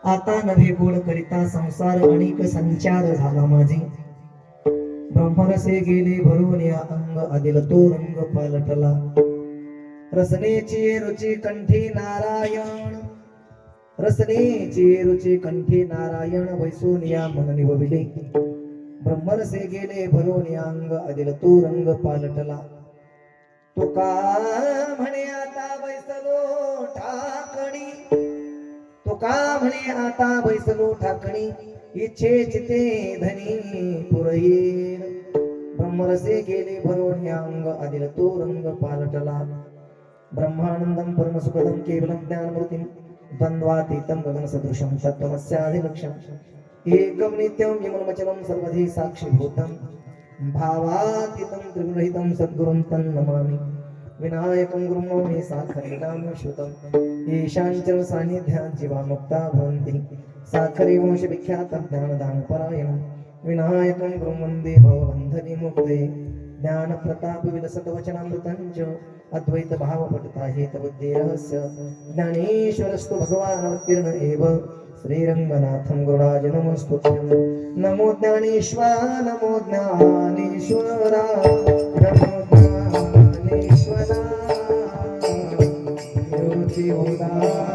आता नव्हे गोड करिता संसार अनेक संचार झाला माझे ब्रह्मरसे गेले भरून या अंग आदिल तो रंग पालटला रसनेची रुची कंठी नारायण रसनेची रुची कंठी नारायण वैसून या मन निवविले ब्रह्मरसे गेले भरून या अंग आदिल तो रंग पालटला तुका म्हणे आता बैसलो ठाकणी तुका म्हणे आता बैसलो ठाकणी इच्छे चिते धनी पुरयेल ब्रह्मरसे गेले भरून या अंग आदिल तो रंग पालटला ब्रह्मानंदम परमसुखदम केवलम ज्ञानमूर्तिम द्वंद्वातीतं गगन सदृशं तत्त्वमस्याधिलक्ष्यम् एकं नित्यं विमलमचलं सर्वधी साक्षीभूतं भावातीतं त्रिगुणरहितं सद्गुरुं तं नमामि विनायकं गुरुं नमामि साखरेणां श्रुतं ईशाञ्च सान्निध्यात् जीवा मुक्ता भवन्ति साखरे वंश विख्यात ज्ञानदानपरायणं विनायकं गुरुं वन्दे भवबन्धविमुक्ते ज्ञान प्रताप विलसत वचनामृतं च अद्वैत भाव पठता हेतबुद्धि रहस्य ज्ञानेश्वरस्तु भगवान् अवतीर्ण एव श्रीरंगनाथं गुरुराज नमस्तुभ्यं नमो ज्ञानेश्वर नमो ज्ञानेश्वरा नमो ज्ञानेश्वरा योगी उदारा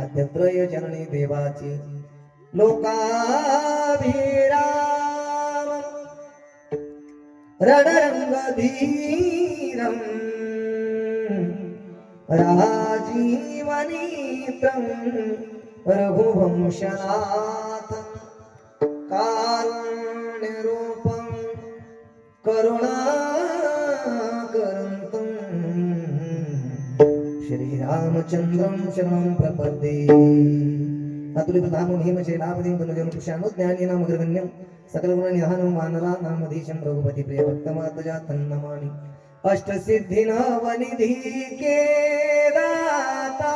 आद्यत्रय जननी देवाची लोकाभिराम रणरंगधीरम राजीवनेत्रम रघुवंशनाथ कारुण्यरूपं करुणाकरन्तं श्रीरामचन्द्रं शरणं प्रपद्ये अतुलितनामो हेमशैलापतिं तनुजनुपुषानुज्ञानी नामग्रगण्यं सकलगुणनिधानं वानरानामधीशं रघुपति प्रियभक्तमातजातं नमामि अष्टसिद्धिनवनिधि के दाता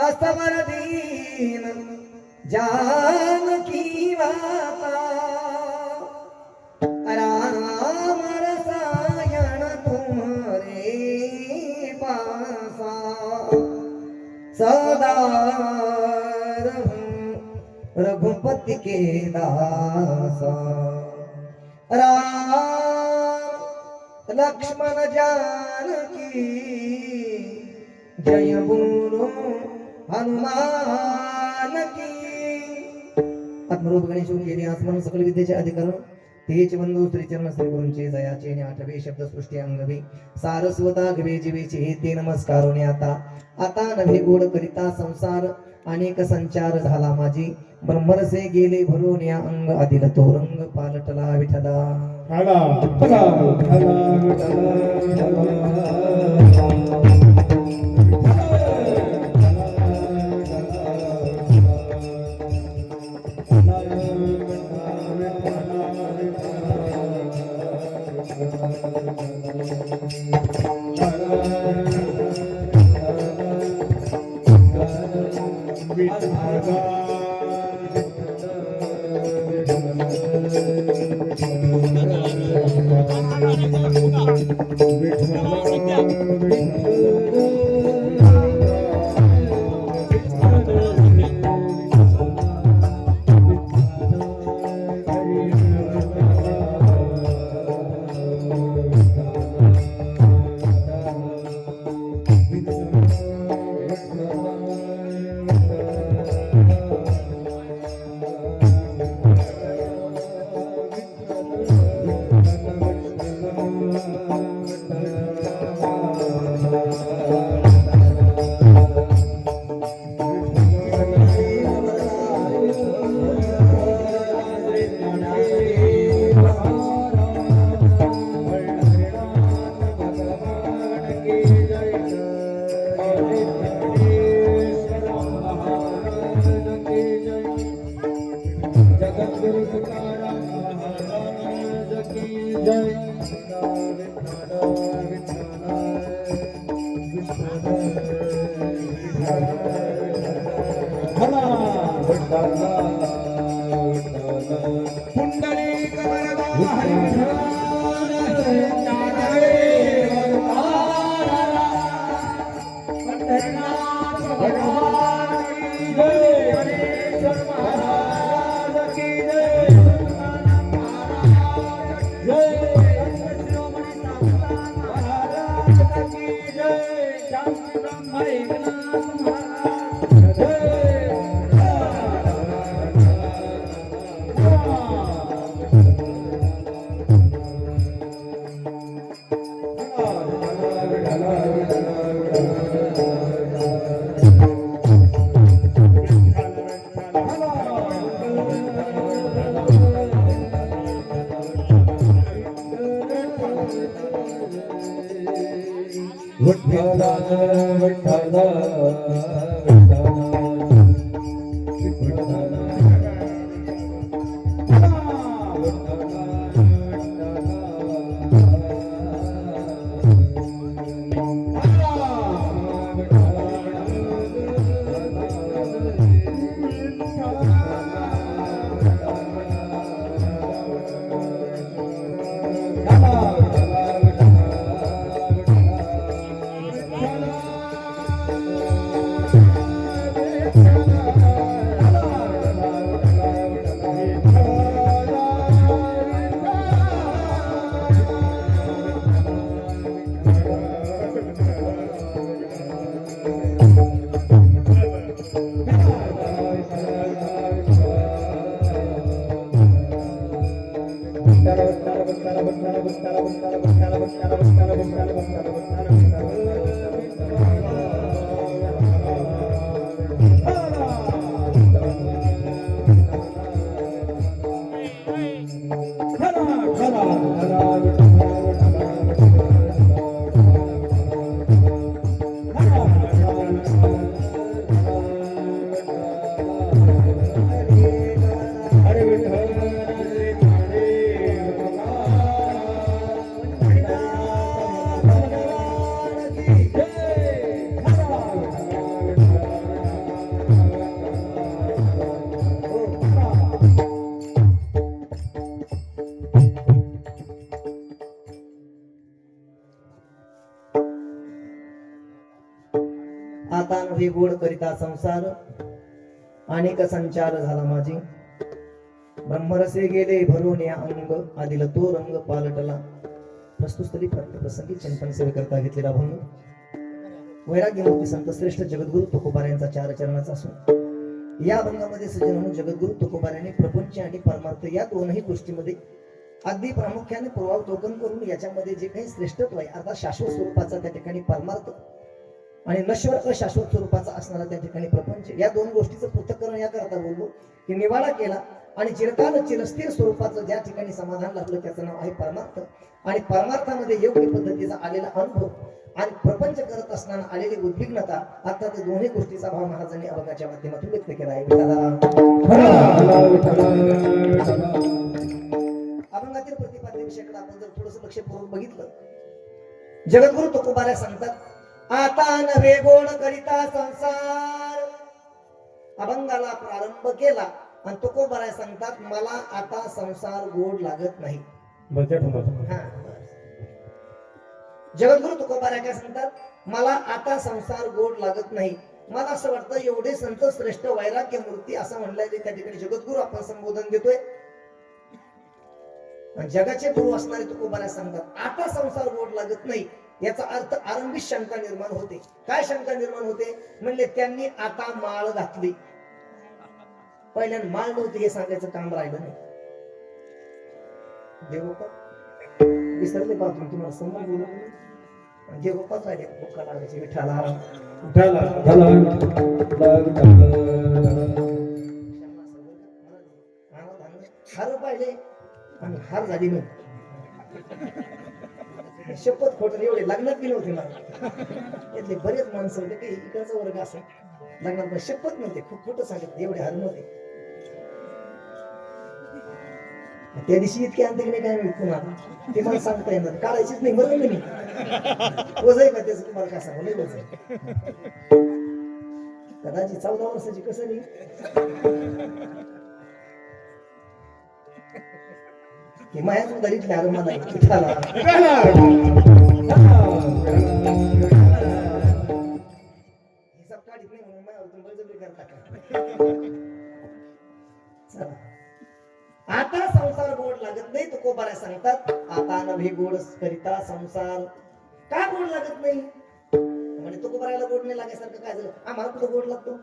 असमरदीन जानकी माता राम रसायन तुम्हारे पासा सदा रघुपति के दासा राम लक्ष्मण जानकी जय बोलो हनुमान की आत्मरूप गणेश केली आसमान सकल विद्येचे अधिकरण तेच बंधू श्रीचरण श्री गुरूंचे जयाचे ने आठवे शब्द सृष्टी अंगवे सारस्वता गवे जीवेचे हे ते नमस्कारोने आता नवे गोड करिता संसार अनेक संचार झाला माझी ब्रह्मरसे गेले भरून या अंग आदिल तो रंग पालटला विठला हला हला हला आता नव्हे गोड करिता संसार अनेक संचार झाला माझी ब्रह्मरसे गेले भरून या अंग आदिल तो रंग पालटला प्रस्तुतस्थली प्रसंगी चिंतन सेवे करता घेतलेला भंग वैराग्यमूर्ती संत श्रेष्ठ जगद्गुरु तुकोबार यांचा 4 चरणाचा असून या भंगामध्ये सज्जन म्हणून जगद्गुरु तुकोबार यांनी प्रपंच आणि परमार्थ या दोनही गोष्टीमध्ये अगदी प्रामुख्याने पूर्वावलोकन करून याच्यामध्ये जे काही श्रेष्ठत्व आहे अर्थात शाश्वत स्वरूपाचा त्या ठिकाणी परमार्थ आणि नश्वर अशाश्वत स्वरूपाचा असणारा त्या ठिकाणी प्रपंच, या दोन गोष्टीचं पृथक्करण याकरता बोललो की निवाडा केला आणि चिरकाल चिरस्थिर स्वरूपाचं ज्या ठिकाणी समाधान लागलं त्याचं नाव आहे परमार्थ. आणि परमार्थामध्ये योग्य पद्धतीचा आलेला अनुभव आणि प्रपंच करत असताना आलेली उद्विग्नता अर्थात दोन्ही गोष्टीचा भाव महाराजांनी अभंगाच्या माध्यमातून व्यक्त केला आहे. अभंगातील प्रतिपाद्य विषयाकडे आपण जर थोडस लक्षपूर्वक बघितलं, जगद्गुरु तुकोबाऱ्या सांगतात आता नवे गोड करिता संसार. अभंगाला प्रारंभ केला आणि तुकोबाऱ्या सांगतात मला आता संसार गोड लागत नाही. जगद्गुरु तुकोबाऱ्या काय सांगतात, मला आता संसार गोड लागत नाही. मला असं वाटतं एवढे संत श्रेष्ठ वैराग्य मूर्ती असं म्हणलंय त्या ठिकाणी जगद्गुरु आपण संबोधन देतोय. जगाचे गुरु असणारे तुकोबाऱ्या सांगतात आता संसार गोड लागत नाही. याचा अर्थ आरंभी शंका निर्माण होते. काय शंका निर्माण होते म्हणले त्यांनी आता माळ घातली. पहिल्यांदा माळ नव्हती हे सांगायचं काम राहिलं नाही. देवोपा विसरले पा तुम्हाला समोर बोलून देवोपाच राहिले भुका लागायची विठाला हार पाहिजे आणि हार झाली नाही. शपथ खोट एवढे लग्नात गेले होते मला. यातले बरेच माणसं होते काही इकडचा वर्ग असं लग्नात शपथ नव्हते, खूप खोटं सांगितलं एवढे हार नव्हते. त्या दिवशी इतके आणते की नाही काय मी तुम्हाला ते मला सांगता येणार काढायचीच नाही बरोबर मी वज आहे का त्याचं तुम्हाला काय सांगू नाही वज आहे. कदाचित 14 वर्षाची कसं नाही की मायाच दरीतले अरे मला हिसाब काढीत नाही म्हणून मायावर बळजबरी करता का. आता संसार गोड लागत नाही. तुकोबाऱ्या सांगतात आता नव्हे गोड करिता संसार. का गोड लागत नाही म्हणजे तुकोबाऱ्याला गोड नाही लागायसारखं काय झालं, आम्हाला कुठं गोड लागतो.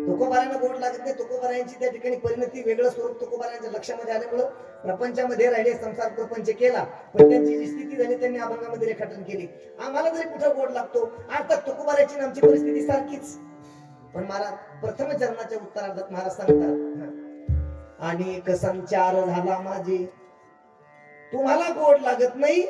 तुकोबाऱ्यांना गोड लागत नाही. तुकोबाऱ्यांची त्या ठिकाणी परिणती वेगळं स्वरूप तुकोबाऱ्यांच्या लक्षामध्ये आल्यामुळं प्रपंचामध्ये राहिले संसार प्रपंच केला. पण त्यांची जी स्थिती झाली त्यांनी अभंगामध्ये रेखाटन केली. आम्हाला जरी कुठं गोड लागतो अर्थात तुकोबाऱ्याची आमची परिस्थिती सारखीच. पण महाराज प्रथम चरणाच्या उत्तरार्धात महाराज सांगतात अनेक संचार झाला माझे. तुम्हाला गोड लागत नाही,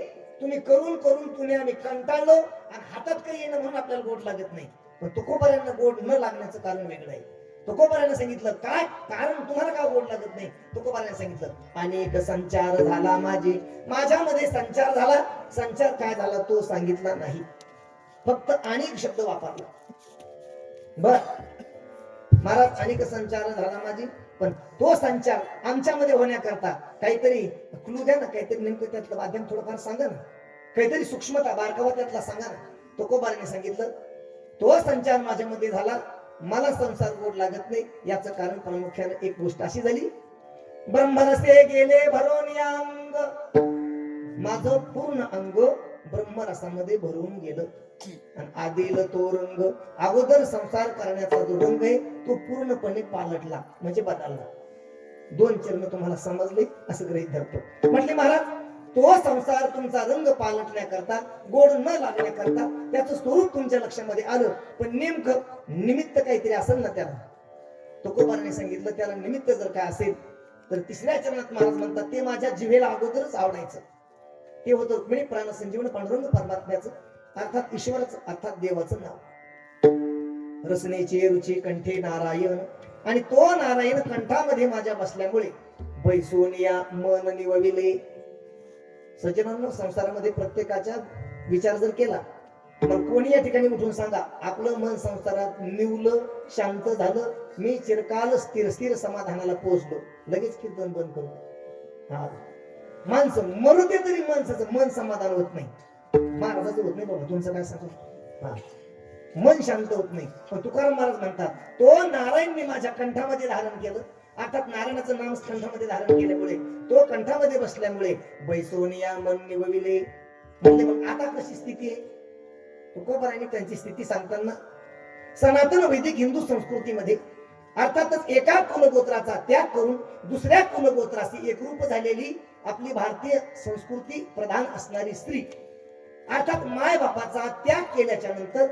तुम्ही करून करून तुम्ही आम्ही कंटाळलो आणि हातात काही येणं म्हणून आपल्याला गोड लागत नाही. पण तुकोबाऱ्यांना गोड न लागण्याचं कारण वेगळं आहे. तुकोबाऱ्यांना सांगितलं काय कारण तुम्हाला का गोड लागत नाही. तुकोबाऱ्यांना सांगितलं अनेक संचार झाला माझे. माझ्यामध्ये संचार झाला. संचार काय झाला तो सांगितला नाही, फक्त अनेक शब्द वापरला. बर महाराज अनेक संचार झाला माझी, पण तो संचार आमच्यामध्ये होण्याकरता काहीतरी क्लू द्या ना, काहीतरी नेमकं त्यातलं माध्यम थोडंफार सांगा ना, काहीतरी सूक्ष्मता बारकावा त्यातला सांगा ना. तुकोबाऱ्याने सांगितलं तो संचार माझ्यामध्ये झाला, मला संसार गोड लागत नाही. याचं कारण प्रामुख्याने एक गोष्ट अशी झाली ब्रह्मरसे गेले भरून या अंग. माझं पूर्ण अंग ब्रह्मरसामध्ये भरून गेलं आणि आदिल तो रंग अगोदर संसार करण्याचा जो रंग आहे तो पूर्णपणे पालटला म्हणजे बदलला. दोन चरण तुम्हाला समजले असं गृहीत धरतो. म्हटले महाराज तो संसार तुमचा रंग पालटण्याकरता गोड न लागण्याकरता त्याचं स्वरूप तुमच्या लक्षामध्ये आलं, पण नेमकं निमित्त काहीतरी असेल ना त्याला. तुकोबाराने सांगितलं त्याला निमित्त जर काय असेल तर तिसऱ्या चरणात महाराज म्हणतात ते माझ्या जिव्हेला अगोदरच आवडायचं. ते होतं रुक्मिणी प्राण संजीवन पांडुरंग परमात्म्याचं अर्थात ईश्वराचं अर्थात देवाचं नाव. रसनेचे रुची कंठे नारायण आणि तो नारायण कंठामध्ये माझ्या बसल्यामुळे बैसोनिया मन निवविले. सज्जनांनो संसारामध्ये प्रत्येकाचा विचार जर केला मग कोणी या ठिकाणी उठून सांगा आपलं मन संसारात निवलं शांत झालं, मी चिरकाल स्थिर स्थिर समाधानाला पोहोचलो, लगेच कीर्तन बंद करू. हा माणसं मरुदे तरी माणसाचं मन समाधान होत नाही. महाराजाचं होत नाही बाबा, तुमचं काय सांगू. हा मन शांत होत नाही. पण तुकाराम महाराज म्हणतात तो नारायण मी माझ्या कंठामध्ये धारण केलं. अर्थात नारायणाचं नाम कंठामध्ये धारण केल्यामुळे तो कंठामध्ये बसल्यामुळे बैसोनिया मन निवविले. म्हणले मग आता कशी स्थिती आहे. तुकोबारांनी त्यांची स्थिती सांगताना सनातन वैदिक हिंदू संस्कृतीमध्ये अर्थातच एका कुलगोत्राचा त्याग करून दुसऱ्या कुलगोत्राशी एकरूप झालेली आपली भारतीय संस्कृती प्रधान असणारी स्त्री, अर्थात माय बापाचा त्याग केल्याच्या नंतर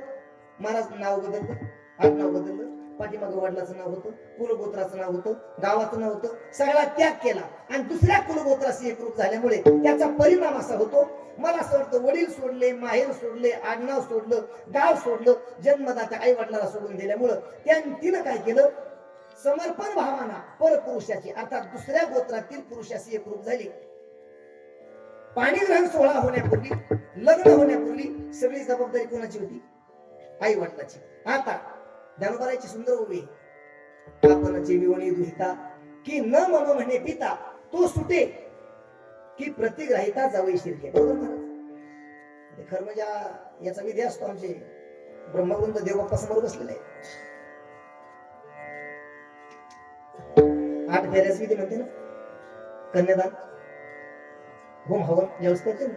महाराज नाव बदललं, आडनाव बदललं, पाठीमागं वडिलाचं नाव होतं, कुलगोत्राचं नाव होतं, गावाचं नाव होतं, सगळा त्याग केला आणि दुसऱ्या कुलगोत्राशी एकरूप झाल्यामुळे त्याचा परिणाम असा होतो, मला असं वाटतं वडील सोडले, माहेर सोडले, आडनाव सोडलं, गाव सोडलं, जन्मदात्या आई वडिलाला सोडून दिल्यामुळं तिनं काय केलं, समर्पण भावाना परपुरुषाची अर्थात दुसऱ्या गोत्रातील पुरुषाशी एकरूप झाली. पाणीग्रहण सोहळा होण्यापूर्वी, लग्न होण्यापूर्वी सगळी जबाबदारी कोणाची होती? आई वडिलाची. आता ज्ञानोबाराची सुंदर उभी, आपणची विवणी दुहिता की न मम म्हणे पिता तो सुटे की प्रतिग्राहिता जावई शिरके. बरोबर महाराज? खरं म्हणजे याचा विधी असतो. आमचे ब्रह्मवृंद देवबाप्पा समोर बसलेले आहे. 8 फेऱ्याच विधी म्हणते ना, कन्यादान, होम हवन ज्यावेळेस करते ना,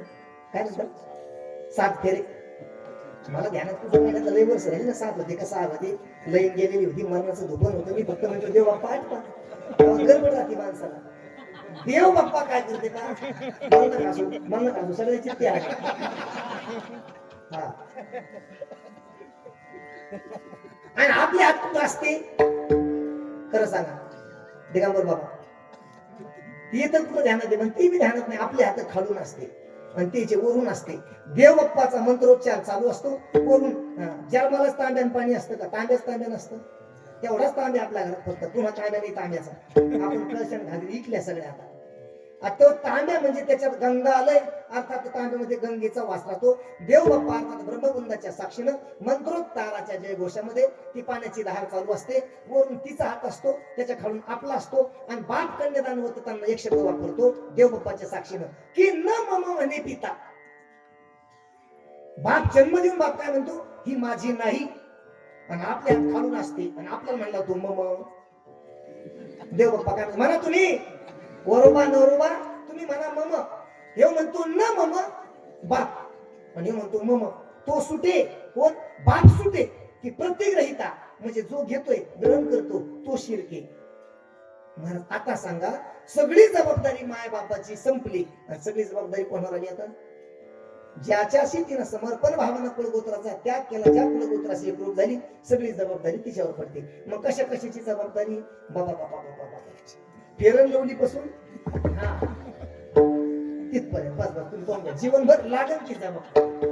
काय म्हणतात 7 फेरे. मला ध्यानात तुझं महिन्यात लय वर्ष राहिले ना, 7 होते का 6 होते, लईन गेलेली होती, मरणाचं धोपण होतं. मी फक्त म्हणतो देव बाप्पा 8 पा, गडबड राहते माणसाला. देव बाप्पा काय करते का, म्हणणं कासू सगळे चित्ते आहे. हा, आणि आपली हात कुठं असते खरं सांगा दिगंबर बाबा? ती तर कुठं ध्यानात आहे, पण ती बी ध्यानात नाही. आपले हात खालून असते आणि तिचे वरून असते. देव बाप्पाचा मंत्रोच्चार चालू असतो वरून. जन्मालाच तांब्यान पाणी असतं का? तांब्याच तांब्या नसतं. तेवढाच तांब्या आपल्या घरात फक्त, पुन्हा तांब्या नाही तांब्याचा. आपण कळशन घालून इकल्या सगळ्या. आता तांब्या म्हणजे त्याच्यात गंगा आलंय, अर्थात तांब्यामध्ये गंगेचा वास राहतो. देव बाप्पा अर्थात ब्रह्मवृंदाच्या साक्षीनं मंत्रोच्चाराच्या जयघोषामध्ये ती पाण्याची धार चालू असते. वरून तिचा हात असतो, त्याच्या खालून आपला असतो. आणि बाप कन्यादान होत त्यांना एक शब्द वापरतो देव बाप्पाच्या साक्षीनं की न मम म्हणे पिता. बाप जन्म देऊन बाप काय म्हणतो, ही माझी नाही, आणि आपल्या हात खालून असते आणि आपल्याला म्हणला तो मम. देव बाप्पा काय म्हणा, तुम्ही वरोबा नवरोबा तुम्ही म्हणा मम. हे म्हणतो न मम बाप, आणि म्हणतो मम. तो सुटे, कोण? बाप सुटे की प्रतिग्रहिता म्हणजे जो घेतोय ग्रहण करतो तो शिरके. महाराज आता सांगा, सगळी जबाबदारी माय बापाची संपली आणि सगळी जबाबदारी कोणावर आली आता? ज्याच्याशी तिनं समर्पण भावना कुलगोत्राचा त्याग केला, ज्या कुलगोत्राशी एकरूप झाली, सगळी जबाबदारी तिच्यावर पडते. मग कशा कशाची जबाबदारी? बाबा बाबा बाबा बाबा फेरन लवली पासून तिथपर्यंत बस बस तुम्ही पाहून जीवनभर लागेल की जबाबदारी.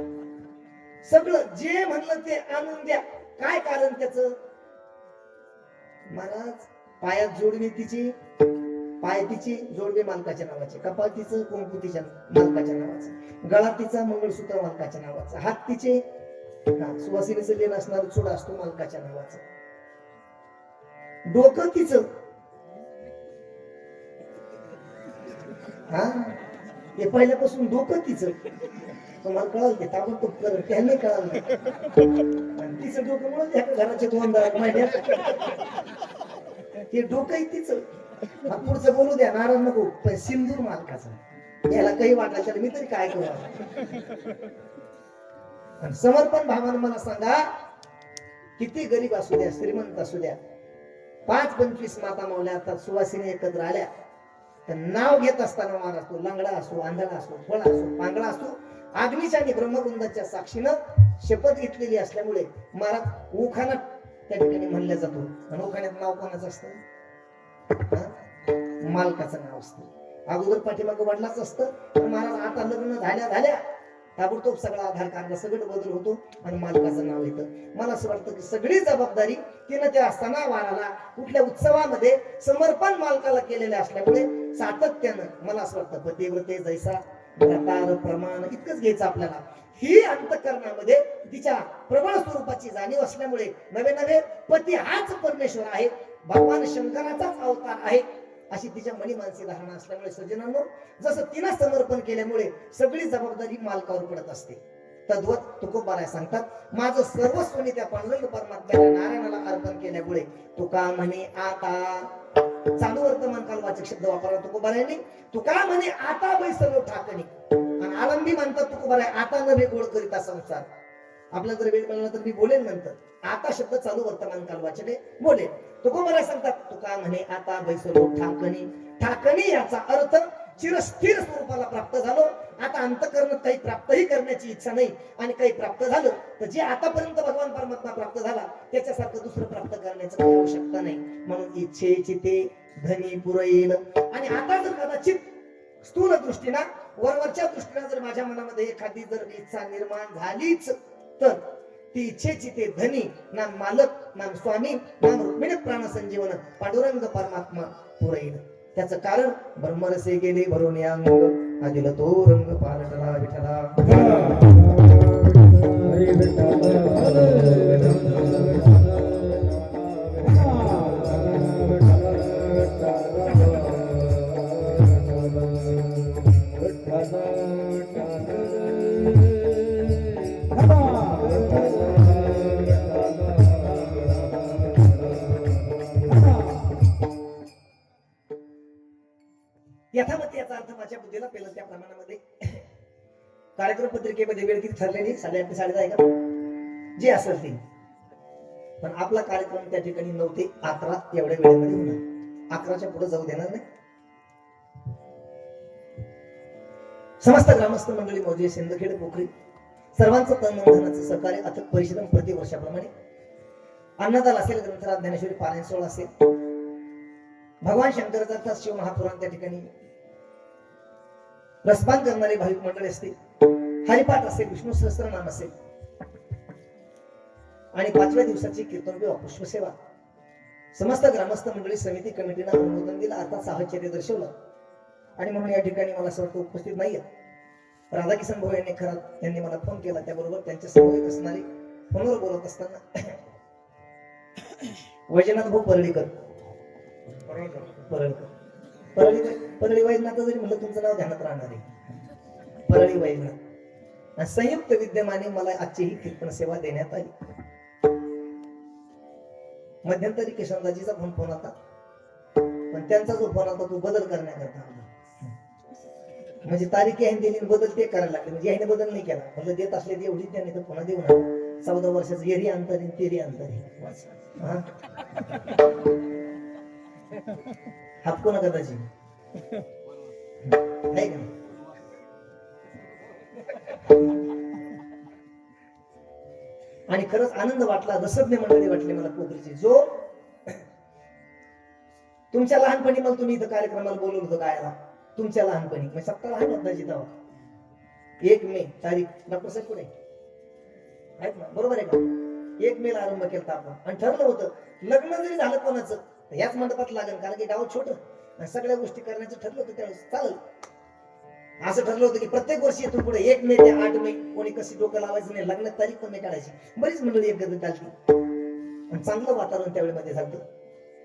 सगळं जे म्हणलं ते आणून द्या. काय कारण त्याच? महाराज पायात जोडवी तिची, पाय तिची जोडवे मालकाच्या नावाचे, कपाळ तिचं कुंकू तिच्या मालकाच्या नावाचं, गळा तिचा मंगळसूत्र मालकाच्या नावाचं, हात तिचे सुवासिनीचं लेन असणार चुडा असतो मालकाच्या नावाचं, डोकं तिचं. हा, हे पहिल्यापासून डोकं तिचं. तुम्हाला कळाल ते ताबडतोब कर, त्यांनी कळाल नाही. तिचं डोकं म्हणून घराचे 2 दार महिन्यात ते डोकं तिचं. पुढचं बोलू द्या, नाराज नको, पण सिंदूर मालकाचा. याला काही वाटायचं तर मी तरी काय करू? समर्पण भावानं मला सांगा, किती गरीब असू द्या, श्रीमंत असू द्या, 5-25 माता मावल्या अर्थात सुवासिनी एकत्र आल्या तर नाव घेत असताना महाराज तो लंगडा असो, आंधळा असो, फळा असो, पांगळा असो, अग्नीच्या आणि ब्रह्मवृंदाच्या साक्षीनं शपथ घेतलेली असल्यामुळे महाराज उखाणा त्या ठिकाणी म्हणल्या जातो. आणि उखाण्यात नाव कोणाचं असतं? मालकाचं नाव असतं. अगोदर पाठीमाग वडिलाच असतं, पण महाराज आता लग्न झाल्या ताबडतोब सगळा आधार कार्ड सगळं बदल होतो आणि मालकाचं नाव येतं. मला असं वाटतं की सगळी जबाबदारी तिनं त्या सणावाराला कुठल्या उत्सवामध्ये समर्पण मालकाला केलेले असल्यामुळे सातत्यानं मला असं वाटतं पतिव्रते जैसा प्रकार प्रमाण इतकंच घ्यायचं आपल्याला. ही अंतःकरणामध्ये तिच्या प्रबळ स्वरूपाची जाणीव असल्यामुळे नवे पती हाच परमेश्वर आहे, भगवान शंकराचाच अवतार आहे, अशी तिच्या मनी मानसी धारणा असल्यामुळे सज्जनांनो, जसं तिनं समर्पण केल्यामुळे सगळी जबाबदारी मालकावर पडत असते. तद्वत तुकोबाराय सांगतात, माझं सर्वस्व मी त्या पांडुरंग परमात्म्याला नारायणाला अर्पण केल्यामुळे तुका म्हणे आता, चालू वर्तमान कालवाचक शब्द वापरला तुकोबारायांनी, तुका म्हणे आता बै सर्व ठाकणी. आणि आरंभी म्हणतात तुकोबाराय, आता नव्हे गोड करिता संसार. आपल्याला जर वेळ मिळाला तर मी बोलेन नंतर. आता शब्द चालू वर्तमान काल वाचने बोलेन. तुकोबराय सांगतात, तुका म्हणे आता बैसलो ठाकणी. ठाकणी याचा अर्थ चिरस्थिर स्वरूपाला प्राप्त झालो. आता अंतःकरणात काही प्राप्तही करण्याची इच्छा नाही आणि काही प्राप्त झालं तर जे आतापर्यंत भगवान परमात्मा प्राप्त झाला त्याच्यासारखं दुसरं प्राप्त करण्याचं काही आवश्यकता नाही. म्हणून इच्छेची ते धनी पुरईल. आणि आता जर कदाचित स्थूल दृष्टीनं वरवरच्या दृष्टीनं जर माझ्या मनामध्ये एखादी जर इच्छा निर्माण झालीच तर ती इच्छेची ते धनी नाम मालक नाम स्वामी नाम रुक्मिणी प्राण संजीवन पांडुरंग परमात्मा पुरईल. त्याचं कारण ब्रह्मरसे गेले भरून या अंग आदिल तो रंग पालटला विठला. हरी यथामती याचा अर्थ माझ्या बुद्धीला पेलं त्या प्रमाणामध्ये कार्यक्रम पत्रिकेमध्ये वेळ किती ठरलेली 8:30 ते 10:30 का जे असेल ते. पण आपला कार्यक्रम त्या ठिकाणी 9 ते 11 एवढ्या वेळेमध्ये होणार. 11च्या पुढे जाऊ देणार नाही. समस्त ग्रामस्थ मंडळी मौजे सिंदखेड पोखरी सर्वांचं तन मन धनाचं सहकार्य अथक परिश्रम प्रतिवर्षाप्रमाणे अन्नदान असेल, ग्रंथराज ज्ञानेश्वरी पारायण सोहळा असेल, भगवान शंकराचा शिव महापुराण त्या ठिकाणी रसपान करणारे भाविक मंडळी असतील, हरिपाठ असेल, विष्णू सहस्त्रनाम असेल आणि 5व्या दिवसाची कीर्तन किंवा पुष्पसेवा समस्त ग्रामस्थ मंडळी समिती कमिटीनं अनुमोदन दिलं, अर्थात साहचर्य दर्शवलं. आणि म्हणून या ठिकाणी मला सर्व उपस्थित नाहीये. राधाकिशन भाऊ यांनी मला फोन केला. त्याबरोबर त्यांच्या समवेत असणारे फोनवर बोलत असताना वैजनाथ भाऊ परळीकर परळी वैजनाथ जरी म्हणलं तुमचं नाव ध्यानात राहणार आहे. परळी वैजनाथ संयुक्त विद्यमाने मला आजची ही कीर्तन सेवा देण्यात आली. मध्यंतरी किशनदाजीचा फोन आता, पण त्यांचा जो फोन आता तो बदल करण्याकरता आला. म्हणजे तारीख याने दिली बदल ते करायला लागले. म्हणजे याने बदल नाही केला. म्हणलं देत असले एवढी त्याने तर पुन्हा देऊ नका. 14 वर्षाचं एरी अंतरी तेरी अंतरी हापको नका त्याची नाही का. आणि खरंच आनंद वाटला, रसज्ञ मंडळी वाटली मला पोखरीची. जो तुमच्या लहानपणी मग तुम्ही इथं कार्यक्रमाला बोलवलं होतं गायला, तुमच्या लहानपणी म्हणजे 17 लहान होता तेव्हा 1 मे तारीख डॉक्टर साहेब कुठे आहेत ना, बरोबर आहे का. 1 मे ला आरंभ केला आपण आणि ठरलं होतं लग्न जरी झालं कोणाचं याच मंडपात लागेल, कारण की गाव छोटं आणि सगळ्या गोष्टी करण्याचं ठरलं होतं त्यावेळेस. चालेल असं ठरलं होतं की प्रत्येक वर्षी इथून पुढे 1 मे ते 8 मे कोणी कशी डोकं लावायचं नाही, लग्नात तारीख पण नाही काढायची. बरीच मंडळी एकत्र चालती आणि चांगलं वातावरण त्यावेळेमध्ये झालं.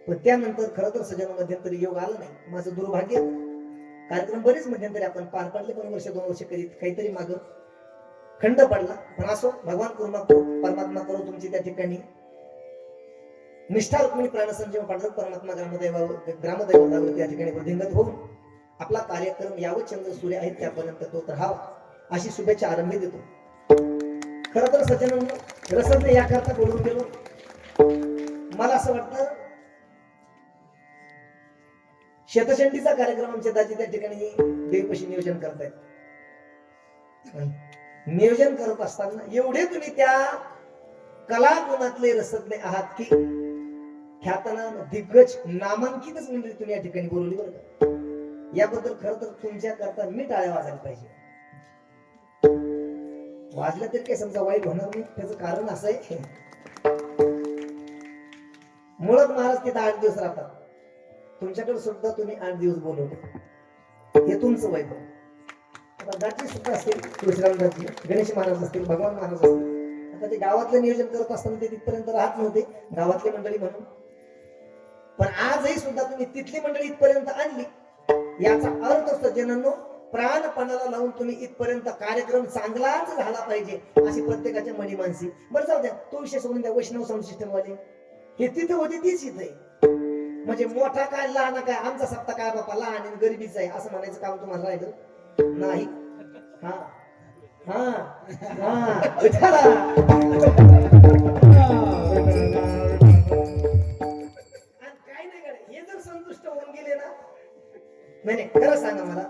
पण त्यानंतर खरं तर सजन मध्यंतरी योग आला नाही, माझं दुर्भाग्य. कार्यक्रम बरेच मध्यंतरी आपण पार पाडले, पण 1-2 वर्ष करीत काहीतरी माग खंड पडला. पण असो, भगवान परमात्मा करो तुमची त्या ठिकाणी निष्ठा रुक्मिणी प्राणसंजीव पांडुरंग परमात्मा ग्रामदैवतावर त्या ठिकाणी वृद्धिंगत होऊन आपला कार्यक्रम यावत चंद्र सूर्य आहेत त्यापर्यंत तो तर राहावा अशी शुभेच्छा आरंभी देतो. खरं तर सज्जनांनो, रसज्ञ याकरता बोलून गेलो. मला असं वाटतं शेतचंडीचा कार्यक्रम आमच्या दाजी त्या ठिकाणी देवपशी नियोजन करतायत. नियोजन करत असताना एवढे तुम्ही त्या कलागुणातले रसज्ञ आहात की ख्यातनाम दिग्गज नामांकितच मंडळी तुम्ही या ठिकाणी बोलवली बरं का. याबद्दल खरं तर तुमच्या करता मी टाळ्या वाजायला पाहिजे. वाजल्या तरी काही समजा वाईट होणार नाही. त्याचं कारण असं आहे, मुळात महाराज तिथे 8 दिवस राहतात. तुमच्याकडे सुद्धा तुम्ही 8 दिवस बोलवले, हे तुमचं वैभव. आता दाजी सुद्धा असतील, तुळशीराम दाजी, गणेश महाराज असतील, भगवान महाराज असतील. आता ते गावातलं नियोजन करत असताना ते तिथपर्यंत राहत नव्हते गावातली मंडळी म्हणून. पण आजही सुद्धा तुम्ही तिथली मंडळी इथपर्यंत आणली. याचा अर्थ सज्जनांनो, प्राणपणाला लावून तुम्ही इथपर्यंत कार्यक्रम चांगलाच झाला पाहिजे अशी प्रत्येकाच्या मनी मानसी. बरं जाऊ द्या, तो विषय सोडून द्या. वैष्णव साऊंड सिस्टम वाले हे तिथे होते, तीच इथे. म्हणजे मोठा काय लहान काय, आमचा सप्ताह काय बापा लहान आणि गरिबीचा आहे असं म्हणायचं काम तुम्हाला राहिलं नाही. हा हा हा विठाला. आणि काय नाही गड्या, हे जर संतुष्ट होऊन गेले ना, नाही नाही खरं सांगा मला,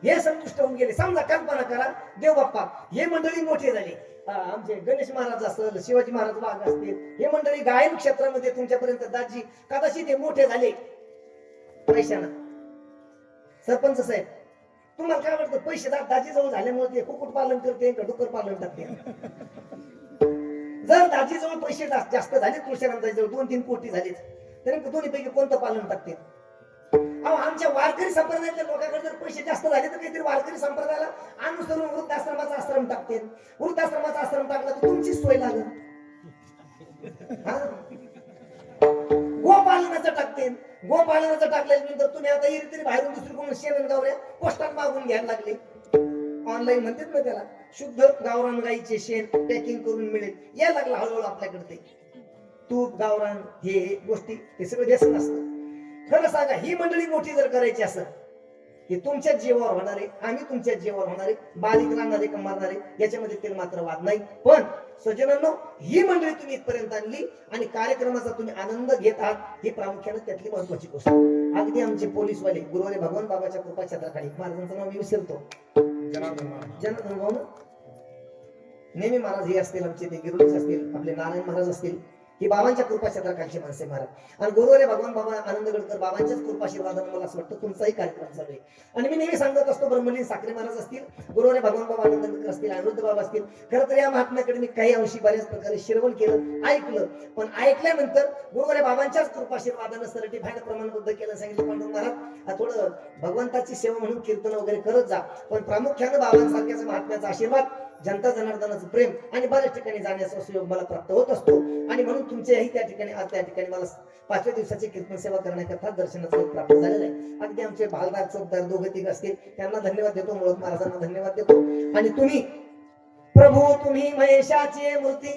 हे संतुष्ट होऊन गेले, समजा कल्पना करा देव बाप्पा हे मंडळी मोठे झाले, आमचे गणेश महाराज असेल, शिवाजी महाराज वाघ असतील, हे मंडळी गायन क्षेत्रामध्ये तुमच्यापर्यंत दाजी कदाचित हे मोठे झाले पैशाना. सरपंच साहेब तुम्हाला काय वाटतं, पैसे दाजी जवळ झाल्यामुळे ते कुक्कुट पालन करते का डुक्कर पालन टाकते? जर दाजी जवळ पैसे जास्त झाले, तुळशीराम जवळ 2-3 कोटी झाले, तरी दोन्ही पैकी कोणतं पालन टाकते? अहो आमच्या वारकरी संप्रदायातल्या लोकांकडे जर पैसे जास्त झाले तर काहीतरी वारकरी संप्रदायाला अनुसरून वृद्धाश्रमाचा आश्रम टाकते. वृद्धाश्रमाचा आश्रम टाकला तर तुमची सोय लागेल. गोपालनाचं टाकते, गोपालनाचं टाकल्यानंतर तुम्ही आता येरी तरी बाहेरून दुसरीकडून शेण गावऱ्या पोस्टात मागून घ्यायला लागले. ऑनलाईन म्हणतात ना त्याला, शुद्ध गावरान गाईचे शेण पॅकिंग करून मिळेल, या लागला हळूहळू आपल्याकडे. तूप गावरान हे गोष्टी हे सगळं व्यसन असतं. खरं सांगा, ही मंडळी मोठी जर करायची असेल, हे तुमच्याच जीवावर होणारे, आम्ही तुमच्याच जीवावर होणारे, बारीक राहणारे का मारणारे याच्यामध्ये ते मात्र वाद नाही. पण सज्जनांनो, ही मंडळी तुम्ही इथपर्यंत आणली आणि कार्यक्रमाचा तुम्ही आनंद घेत आहात, ही प्रामुख्याने त्यातली महत्वाची गोष्ट. अगदी आमचे पोलीसवाले गुरुवारी भगवान बाबाच्या कृपा छत्राखाली, महाराजांचं नाव मी विसरतो, जनार्दन भाऊ ना, नेहमी महाराज हे असतील, आमचे ते गिरोलीच असतील, आपले नारायण महाराज असतील, ही बाबांच्या कृपा छत्राखालचे माणसे महाराज. आणि गुरुवारी भगवान बाबा आनंदगडकर बाबांच्याच कृपाशीर्वादाने मला असं वाटतं तुमचाही कार्यक्रम चालू आहे. आणि मी नेहमी सांगत असतो, ब्रह्मलीन साखरे महाराज असतील, गुरुवारी भगवान बाबा आनंदगडकर असतील, अनिरुद्ध बाबा असतील. खरं तर या महात्म्याकडे मी काही अंशी बऱ्याच प्रकारे श्रवण केलं, ऐकलं, पण ऐकल्यानंतर गुरुवारी बाबांच्याच कृपाशीर्वादानं सर्टिफाईड प्रमाणबद्ध केलं, सांगितलं पांडुरंग महाराज थोडं भगवंताची सेवा म्हणून कीर्तन वगैरे करत जा, पण प्रामुख्यानं बाबांसारख्याच महात्म्याचा आशीर्वाद, जनता जनार्दनाचं प्रेम आणि बऱ्याच ठिकाणी जाण्याचा सुयोग मला प्राप्त होत असतो. आणि म्हणून तुमच्याही त्या ठिकाणी आज त्या ठिकाणी मला 5व्या दिवसाची कीर्तन सेवा करण्याकरता दर्शनाचा योग प्राप्त झालेला आहे. अगदी आमचे भालदार चौकदार दोघे तिघ असतील, त्यांना धन्यवाद देतो, मुळक महाराजांना धन्यवाद देतो. आणि तुम्ही प्रभू तुम्ही महेशाची मूर्ती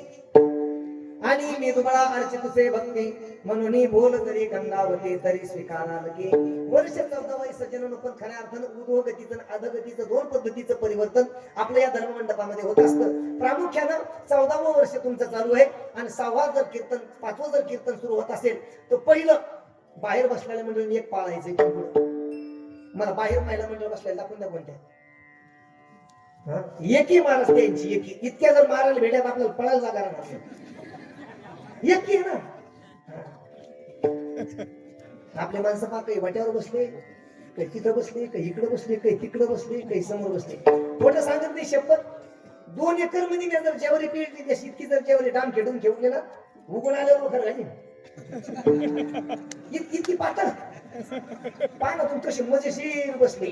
आणि मी तुम्हाला अर्चितसे भक्ती, म्हणून बोल तरी गंगावती तरी स्वीकारा लगे. वर्ष 14 सज्जनांनो, पण खऱ्या अर्थानं उद्योगतीचं अधगतीचं 2 पद्धतीचं परिवर्तन आपल्या या धर्ममंडपामध्ये होत असतं. प्रामुख्यानं 14वं वर्ष तुमचं चालू आहे आणि 6वं जर कीर्तन 5वं जर कीर्तन सुरू होत असेल तर पहिलं बाहेर बसलेल्या मंडळींनी एक पाळायचं. मला बाहेर पाहिलं मंडळ बसलेलं दाखवून द्या कोणत्या. एकी महाराज त्यांची एकी, इतक्या जर मारायला भेट्यात आपल्याला पळायला जागा राहणार. एकी आहे ना, आपले माणसं पहा, काही वाट्यावर बसले, काही तिथं बसले, काही इकडे बसले, काही तिकडे बसले, काही समोर बसले. खोटं सांगत नाही शपथ. 2 एकर मध्ये जर जेवढी पिळली त्याची इतकी जर जेवढी डाम खेळून घेऊन गेला, उगून आल्यावर खरं घाली इतकी पातळ. पहा ना तुम्ही कशी मजेशीर बसले.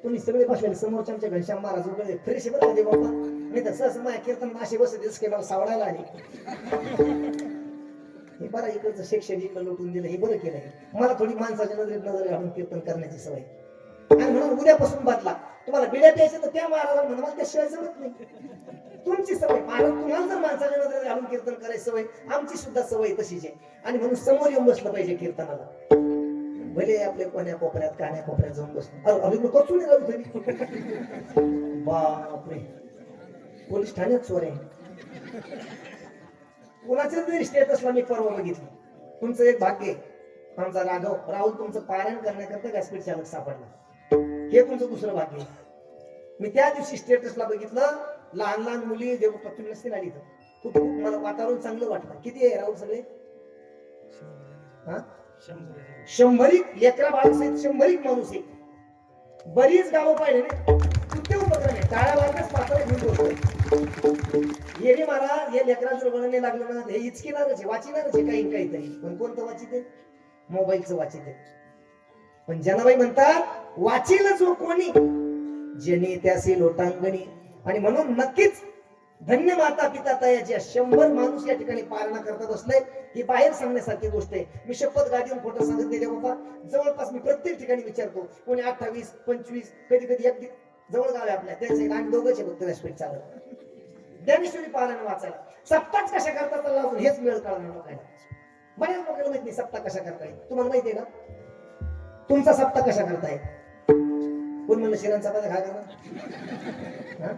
तुम्ही सगळे बसलेले समोरच्या आमच्या घनश्याम महाराज वगैरे फ्रेश बरं दे बाबा, नाही तर सहसा माझ्या कीर्तन असे बसत काही मला सावडायला आले. हे बरं इकडचं शिक्षण इकडं लुटून दिलं, हे बरं केलं. मला थोडी माणसाच्या नजरेत नजर घालून कीर्तन करण्याची सवय, आणि म्हणून उद्यापासून बदला. तुम्हाला बिड्या प्यायचं तर त्या महाराजाला म्हणा, मला त्याशिवाय जमत नाही. तुमची सवय, महाराज तुम्हाला जर माणसाच्या नजरेत घालून कीर्तन करायची सवय, आमची सुद्धा सवय तशीच आहे. आणि म्हणून समोर येऊन बसलं पाहिजे कीर्तनाला. भले आपले कोण्या कोपऱ्यात कान्या कोपऱ्यात जाऊन बसतो. अरे कचून बापरे, पोलीस ठाण्यात चोर आहे. कोणाचं जरी स्टेटसला मी परवा बघितलं. तुमचं एक भाग्य, आमचा राहुल तुमचं पारायण करण्याकरता व्यासपीठ चालक सापडला, हे तुमचं दुसरं भाग्य. मी त्या दिवशी स्टेटसला बघितलं, लहान लहान मुली देवपत्नी नसतील आली तर खूप खूप मला वातावरण चांगलं वाटलं. किती आहे राहुल सगळे? 100 लेकरा बाळासहित 100 माणूस आहे. बरीच गावं पाहिले ना, कुठे उपक्रम आहे, टाळ्या वाजण्यास पातळ घेऊन बसतो. येणे महाराज हे लेकराचं रुग्णाने लागलं ना, हे इचकिणारच आहे, वाचिणारच आहे काही काहीतरी. पण कोणतं वाचित आहे? मोबाईलचं वाचित आहे. पण जनाबाई म्हणतात वाचील जो कोणी जनी त्यासी लोटांगणी. आणि म्हणून नक्कीच धन्य माता पिता तयाच्या 100 माणूस या ठिकाणी पारणा करता बसलाय. ही बाहेर सांगण्यासारखी गोष्ट आहे. मी शपथ गादीवर खोटं सांगत नाही बाबा. जवळपास मी प्रत्येक ठिकाणी विचारतो, कोणी 28, 25, कधी कधी अगदी जवळ गाव आहे आपल्या, त्यांचे आम्ही दोघंच आहे फक्त व्यासपीठ चालत. ज्ञानेश्वरी पारायण वाचायला सप्ताच कशा करतात तर अजून हेच वेळ कळणार लोकांना. बऱ्याच लोकांना माहित नाही सप्ताह कशा करताय. तुम्हाला माहिती आहे का तुमचा सप्ताह कशा करताय? कोण म्हणलं शिरांचा चपात्या खा करा?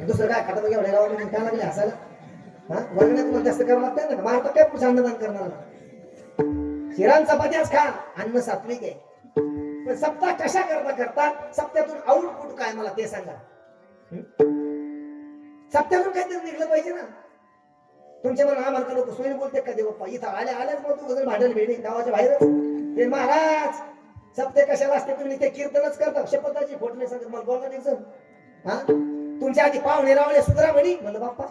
दुसरं काय खाता बघा एवढ्या गावामध्ये काय लागले हसायला? वर्गण्यात तुम्हाला जास्त करावं लागतं ना, महाराष्ट्र काय पुढचं अन्नदान करणार? शिरान चपात्याच खा, अन्न सात्विक आहे. पण सप्ताह कशा करतात? सप्त्यातून आउटपुट काय मला ते सांगा. सप्त्यातून काहीतरी निघलं पाहिजे ना. तुमच्या मनात आम्हाला लोक सोयी बोलते का देवप्पा इथं आल्याच मग तू गजर भांडण भेटे गावाच्या बाहेरच ते महाराज सप्ते कशाला असते? तुम्ही ते कीर्तनच करता, शपथाची फोट नाही सांगत मला बोलता नाही. हा तुमच्या आधी पाहुणे रावळे सुधरा म्हणी म्हणलं बाप्पा,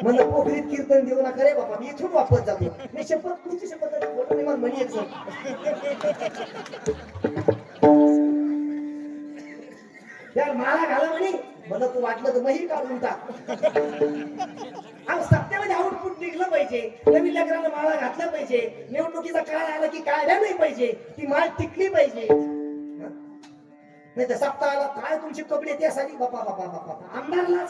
म्हणलं पोखरीत कीर्तन देऊ नका रे बाप्पा, मी इथून वापस जातो. मी शपथ तुमची शपथाची फोटो नाही मला म्हणी एक यार माला घाला म्हणे, मला तू वाटलं तर मही काढून टाक. सत्यामध्ये आउटपुट निघलं पाहिजे. नवीन लग्नाला माळा घातला पाहिजे. निवडणुकीचा काळ आला की काढल्या नाही पाहिजे, ती माळ टिकली पाहिजे. नाही तर सप्ताहाला काय तुमचे कपडे त्यासाठी बापा बापा बापा आमदारला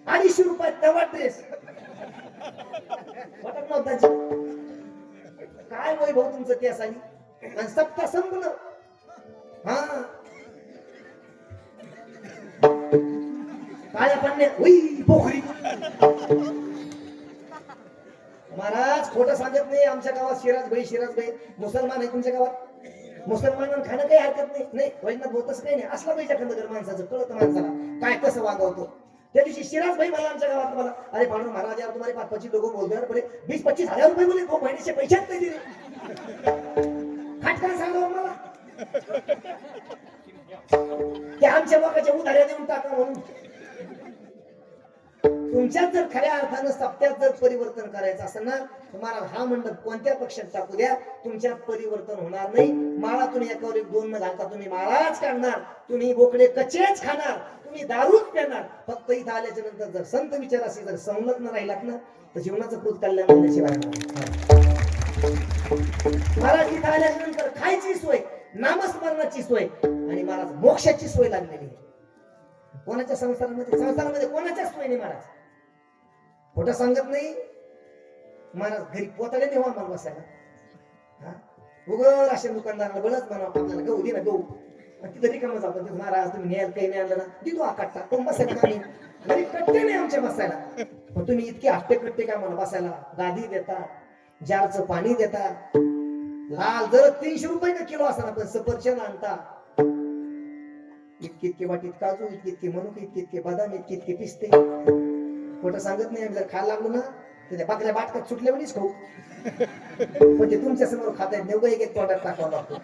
250 रुपयात तेव्हा ड्रेस वाटत नव्हता. काय वैभव तुमचं त्यासाठी? आणि सप्ताह संपलं. हा काळ्या पाण्या होई पोखरी. महाराज खोटं सांगत नाही. आमच्या गावात शिराज भाई मुसलमान आहे. तुमच्या गावात मुसलमान खाणं काही हरकत नाही. वैजनाथ बोलतच काही नाही. असला पाहिजे खंडगर माणसाचं, कळत माणसाला काय कसं वागवतो. त्या दिवशी शिराज भाई मला आमच्या गावात मला, अरे पांडू महाराज यार तुम्हाला 5-25 लोक बोलतो यार, बरे 20-25 हजार रुपये बोले 2 महिन्याचे पैशात काही दिले. खाटकन सांगा मला ते आमच्या लोकांच्या उधाऱ्या देऊन टाका म्हणून. तुमच्यात जर खऱ्या अर्थानं सप्त्यात जर परिवर्तन करायचं असेल ना, तुम्हाला हा मंडप कोणत्या पक्षात टाकू द्या, तुमच्यात परिवर्तन होणार नाही. माळा तुम्ही एकावर एक 2 न घालता तुम्ही माळाच काढणार, तुम्ही बोकडे कच्चेच खाणार, तुम्ही दारूच पिणार. फक्त इथं आल्याच्या नंतर जर संत विचाराशी जर संलग्न राहिलात ना, तर जीवनाचं कृत कल्याण होण्याशिवाय महाराज इथं आल्याच्या नंतर खायची सोय, नामस्मरणाची सोय आणि महाराज मोक्षाची सोय लागलेली आहे. कोणाच्या संसारामध्ये कोणाच्या सोय नाही. महाराज खोटं सांगत नाही. महाराज घरी पोताडे नेवा मला बसायला. उघड अशा दुकानदाराला बळच म्हणा आपल्याला गहू दे ना गहू, तिथं रिकामच आपण तिथं महाराज तुम्ही न्यायला काही नाही आणलं ना, दिलो आकाटता पण बसायला आम्ही घरी कट्टे नाही आमच्या बसायला. पण तुम्ही इतके हट्टे कट्टे का मला बसायला? गादी देता, जारचं पाणी देता, लाल जर 300 रुपये का किलो असताना पण सफरचंद आणता, इतके वाटीत काजू, इतके मनुक, इतके बदाम, इतके पिस्ते. खोटं सांगत नाही. जर खायला लागलो ना तर त्या बाकऱ्या बाटकात सुटल्या म्हणीच खाऊ. म्हणजे तुमच्या समोर खाता येत नाही. एक तोंडात टाकावं लागतो.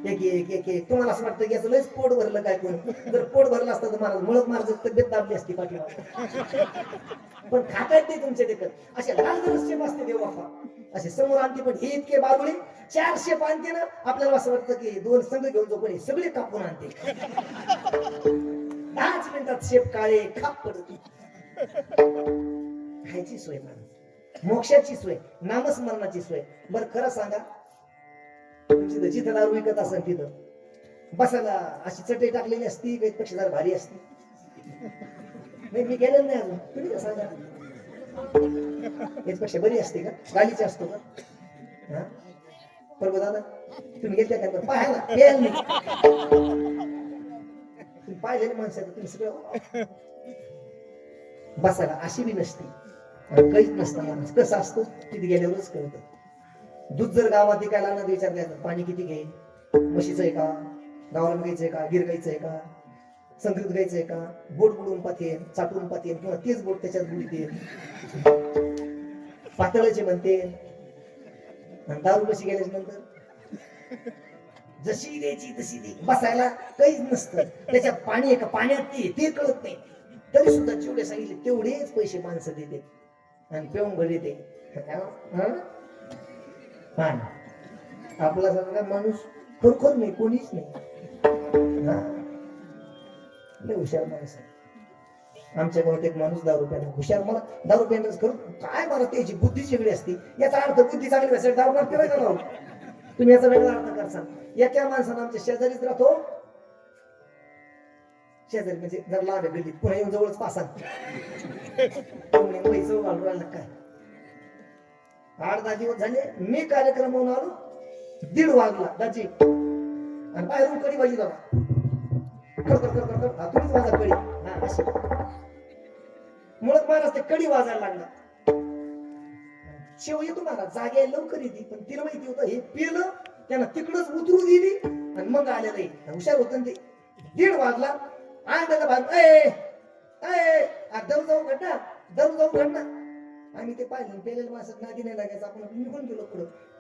एक तुम्हाला असं वाटतं की याचं लयच पोट भरलं काय कोण. जर पोट भरलं असतं तर महाराज मुळत महाराज तब्येत दाबली असती पाठीवर. पण खाता येत नाही तुमच्या देखत. असे लाल जर शेप असते देव बाप्पा असे समोर आणते. पण हे इतके बारुळे 4 शेप आणते ना, आपल्याला असं वाटतं की 2 संघ घेऊन जो पण सगळे कापून आणते. 10 मिनिटात शेप काळे खाप पडते. खायची सोय महाराज, मोक्षाची सोय, नामस्मरणाची सोय. बरं खरं सांगा, तुमची जिथं दारू विकत असेल तिथं बसायला अशी चटई टाकलेली असती काही पेक्षा भारी असती? नाही मी गेलेलं नाही अजून. तुम्ही सांगा याचपेक्षा बरी असते का? गालीची असतो का? हा बरोबर दादा तुम्ही घेतल्या का पाहायला तुम्ही पाहिलेली माणसं तुम्ही सगळं बसायला अशी बी नसते. काहीच नसतं माणूस कसं असतो तिथे गेल्यावरच कळतं. दूध जर गावात विकायला ना विचारलं पाणी किती घे, म्हशीचं आहे का, गावाला घ्यायचंय का, गिर घ्यायचंय का, संगीत घ्यायचंय का, बोट बुडून पातेन, चाटून पातेन किंवा तेच बोट त्याच्यात बुडते पातळचे म्हणते. दारू कशी गेल्याच्या नंतर जशी द्यायची तशी दे. बसायला काहीच नसतं. त्याच्यात पाणी आहे का, पाण्यात ते कळत नाही. तरी सुद्धा जेवढे सांगितले तेवढेच पैसे माणसं देते आणि पिऊन घरी येते. आपला सारखा माणूस खरोखर नाही, कोणीच नाही. हुशार माणूस आमच्या गावात एक माणूस दारू प्यायला हुशार. मला दारू प्यायलाच करू काय, मला त्याची बुद्धी वेगळी असती. याचा अर्थ बुद्धी चांगली असेल दारू ना पिवायचा राहू. तुम्ही याचा वेगळा अर्थ करसाल. एका माणसानं आमच्या शेजारीच राहतो, शेजारी म्हणजे जर लाभ आहे गल्लीत, पुन्हा येऊन जवळच पासा काय 8-10 दिवस झाले मी कार्यक्रमावरून आलो. 1:30 वाजला दाजी आणि बाहेरून कडी वाजली बाबा कर कर कर कर कर तुम्हीच वाजा कडी हा अशी मुळात महाराज ते कडी वाजायला लागला शेव येतो मला जागे लवकर येते पण तिला माहिती होतं हे पिलं त्यानं तिकडच उतरू दिली आणि मग आलेलं आहे हुशार होत ते 1:30 वाजला आंब्याचा भाग दरू जाऊ घडना दरू जाऊ घडना आम्ही ते पाहिलं पेलेलं माणसात नादी नाही लागायचं आपण निघून गेलो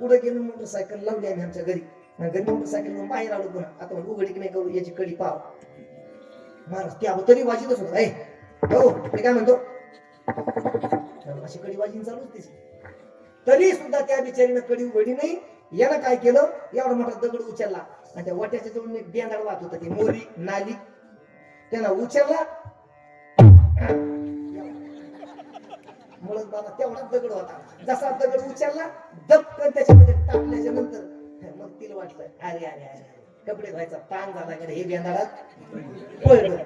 पुढे गेलो मोटरसायकल लावली आम्ही आमच्या घरी घरी मोटरसायकल बाहेर आलो पुन्हा आता उघडी की नाही करू याची कडी पाव महाराज त्या तरी वाजीतच होत हो मी काय म्हणतो अशी कडी वाजीन चालूच तिची तरी सुद्धा त्या बिचारीनं कडी उघडी नाही यानं काय केलं एवढा मोठा दगड उचलला आणि त्या वाट्याच्या जवळ एक बेंदाड वाहत होता ती मोरी नाली त्यानं उचलला मुळात बाबा तेवढाच दगड होता जसा दगड उचलला दबकन त्याच्यामध्ये टाकल्याच्या नंतर मग तिला वाटलं अरे अरे अरे कपडे धुवायचा ताण झाला का हे बेंदाडात पडलं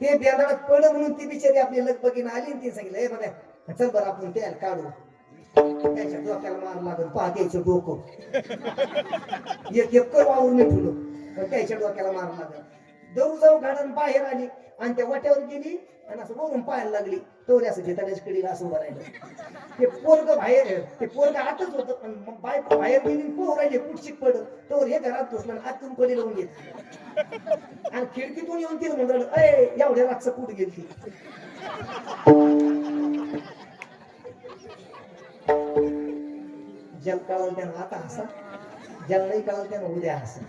ते बेंदाडात पडलं म्हणून ती बिचारी आपली लगबगीन आली आणि ती सांगितलं हे बघा चल बरं आपण त्याला काढू त्याच्या डोक्याला मार लागून पाहत्याचं डोकं एक एकर वावरून ठेवलं त्याच्या डोक्याला मार लागल दरू जाऊ गाडन बाहेर आली आणि त्या वाट्यावर गेली आणि असं वरून पाहायला लागली तोरी असं घेतानाच कडीला असं उभं राहिलं ते पोरग बाहेर ते पोरग आतच होतं पण बायको बाहेर गेली पोहू राहिली कुठची पड तोवर हे घरात घुसलं आणि आतून कडी लावून घेतली आणि खिडकीतून येऊन तिला म्हणलं अय एवढ्या रातचं कुठं गेली जल कळाल त्यानं आता हसा जल नाही कळाल त्यानं उद्या हसा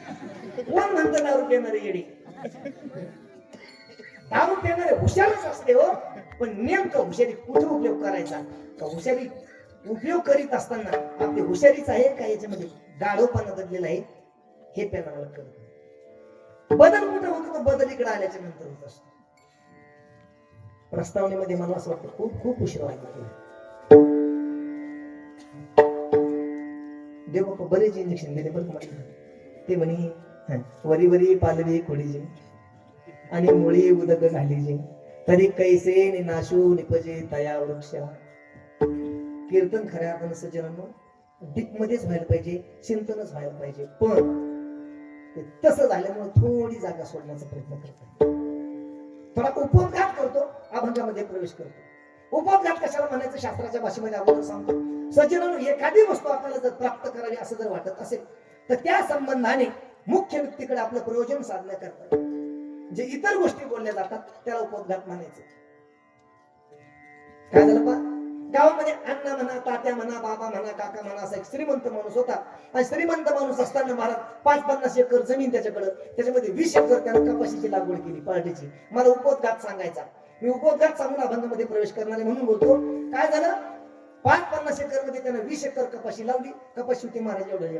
कोण म्हणतं दारू पिणारे येडी दारू पिणारे हुशारच असते हो पण नेमकं हुशारी कुठे उपयोग करायचा का हुशारी उपयोग करीत असताना आपली हुशारीच आहे का याच्यामध्ये गाढवपणा दडलेला आहे हे पेनाला कळत बदल कुठे होतो तो बदल इकडे आल्याच्या नंतर होत असतो प्रस्तावनेमध्ये मला असं वाटतं खूप खूप उशीर व्हायला देव बाप्पा बरेच इंजेक्शन दिले बरं मला ते म्हणे वरी वरी पालवी खोडीजे आणि मुळी उदक घालीजे तरी कैसे नाशू निपजे तया वृक्ष कीर्तन खऱ्या आपण सज्जनांनो डीप मध्येच व्हायला पाहिजे चिंतनच व्हायला पाहिजे पण ते तसं झाल्यामुळे थोडी जागा सोडण्याचा प्रयत्न करतो थोडा उपोद्घात करतो अभंगामध्ये प्रवेश करतो उपोद्घात कशाला म्हणायचं शास्त्राच्या भाषेमध्ये अगोदर सांगतो सज्जनांनो एखादी वस्तू आपल्याला जर प्राप्त करावी असं जर वाटत असेल तर त्या संबंधाने मुख्य व्यक्तीकडे आपलं प्रयोजन साधण्याकरता जे इतर गोष्टी बोलल्या जातात त्याला उपोद्घात म्हणायचं काय झालं पा गावामध्ये अण्णा म्हणा तात्या म्हणा बाबा म्हणा काका म्हणा असा एक श्रीमंत माणूस होता आणि श्रीमंत माणूस असताना महाराज 5-50 एकर जमीन त्याच्याकडे त्याच्यामध्ये 20 एकर त्यानं कपाशीची लागवड केली पराठीची मला उपोद्घात सांगायचा मी उपोद्घात सांगून अभंगामध्ये प्रवेश करणारे म्हणून बोलतो काय झालं 5-50 एकर मध्ये त्यानं 20 एकर कपाशी लावली कपाशी होती महाराज एवढी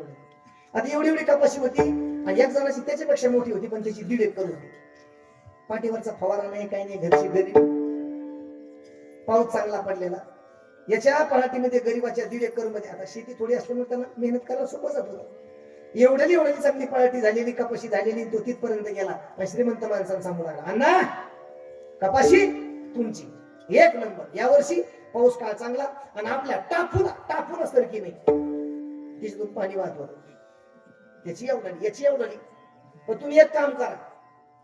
आता एवढी कपाशी होती आणि एक जणाची त्याच्यापेक्षा मोठी होती पण त्याची 1.5 एकर होती पाठीवरचा फवारा नाही काही नाही घरची गरीब पाऊस चांगला पडलेला याच्या पराठीमध्ये गरीबाच्या 1.5 एकर मध्ये आता शेती थोडी असल्यामुळे त्यांना मेहनत करायला सोपं जात होतं एवढी चांगली पराठी झालेली कपाशी झालेली तो तिथपर्यंत गेला आणि श्रीमंत माणसांना सांगू लागला अण्णा कपाशी तुमची एक नंबर यावर्षी पाऊस काळ चांगला आणि आपल्या टापून असतं की नाही तिथून पाणी वाहत होत त्याची एवढी पण तुम्ही एक काम करा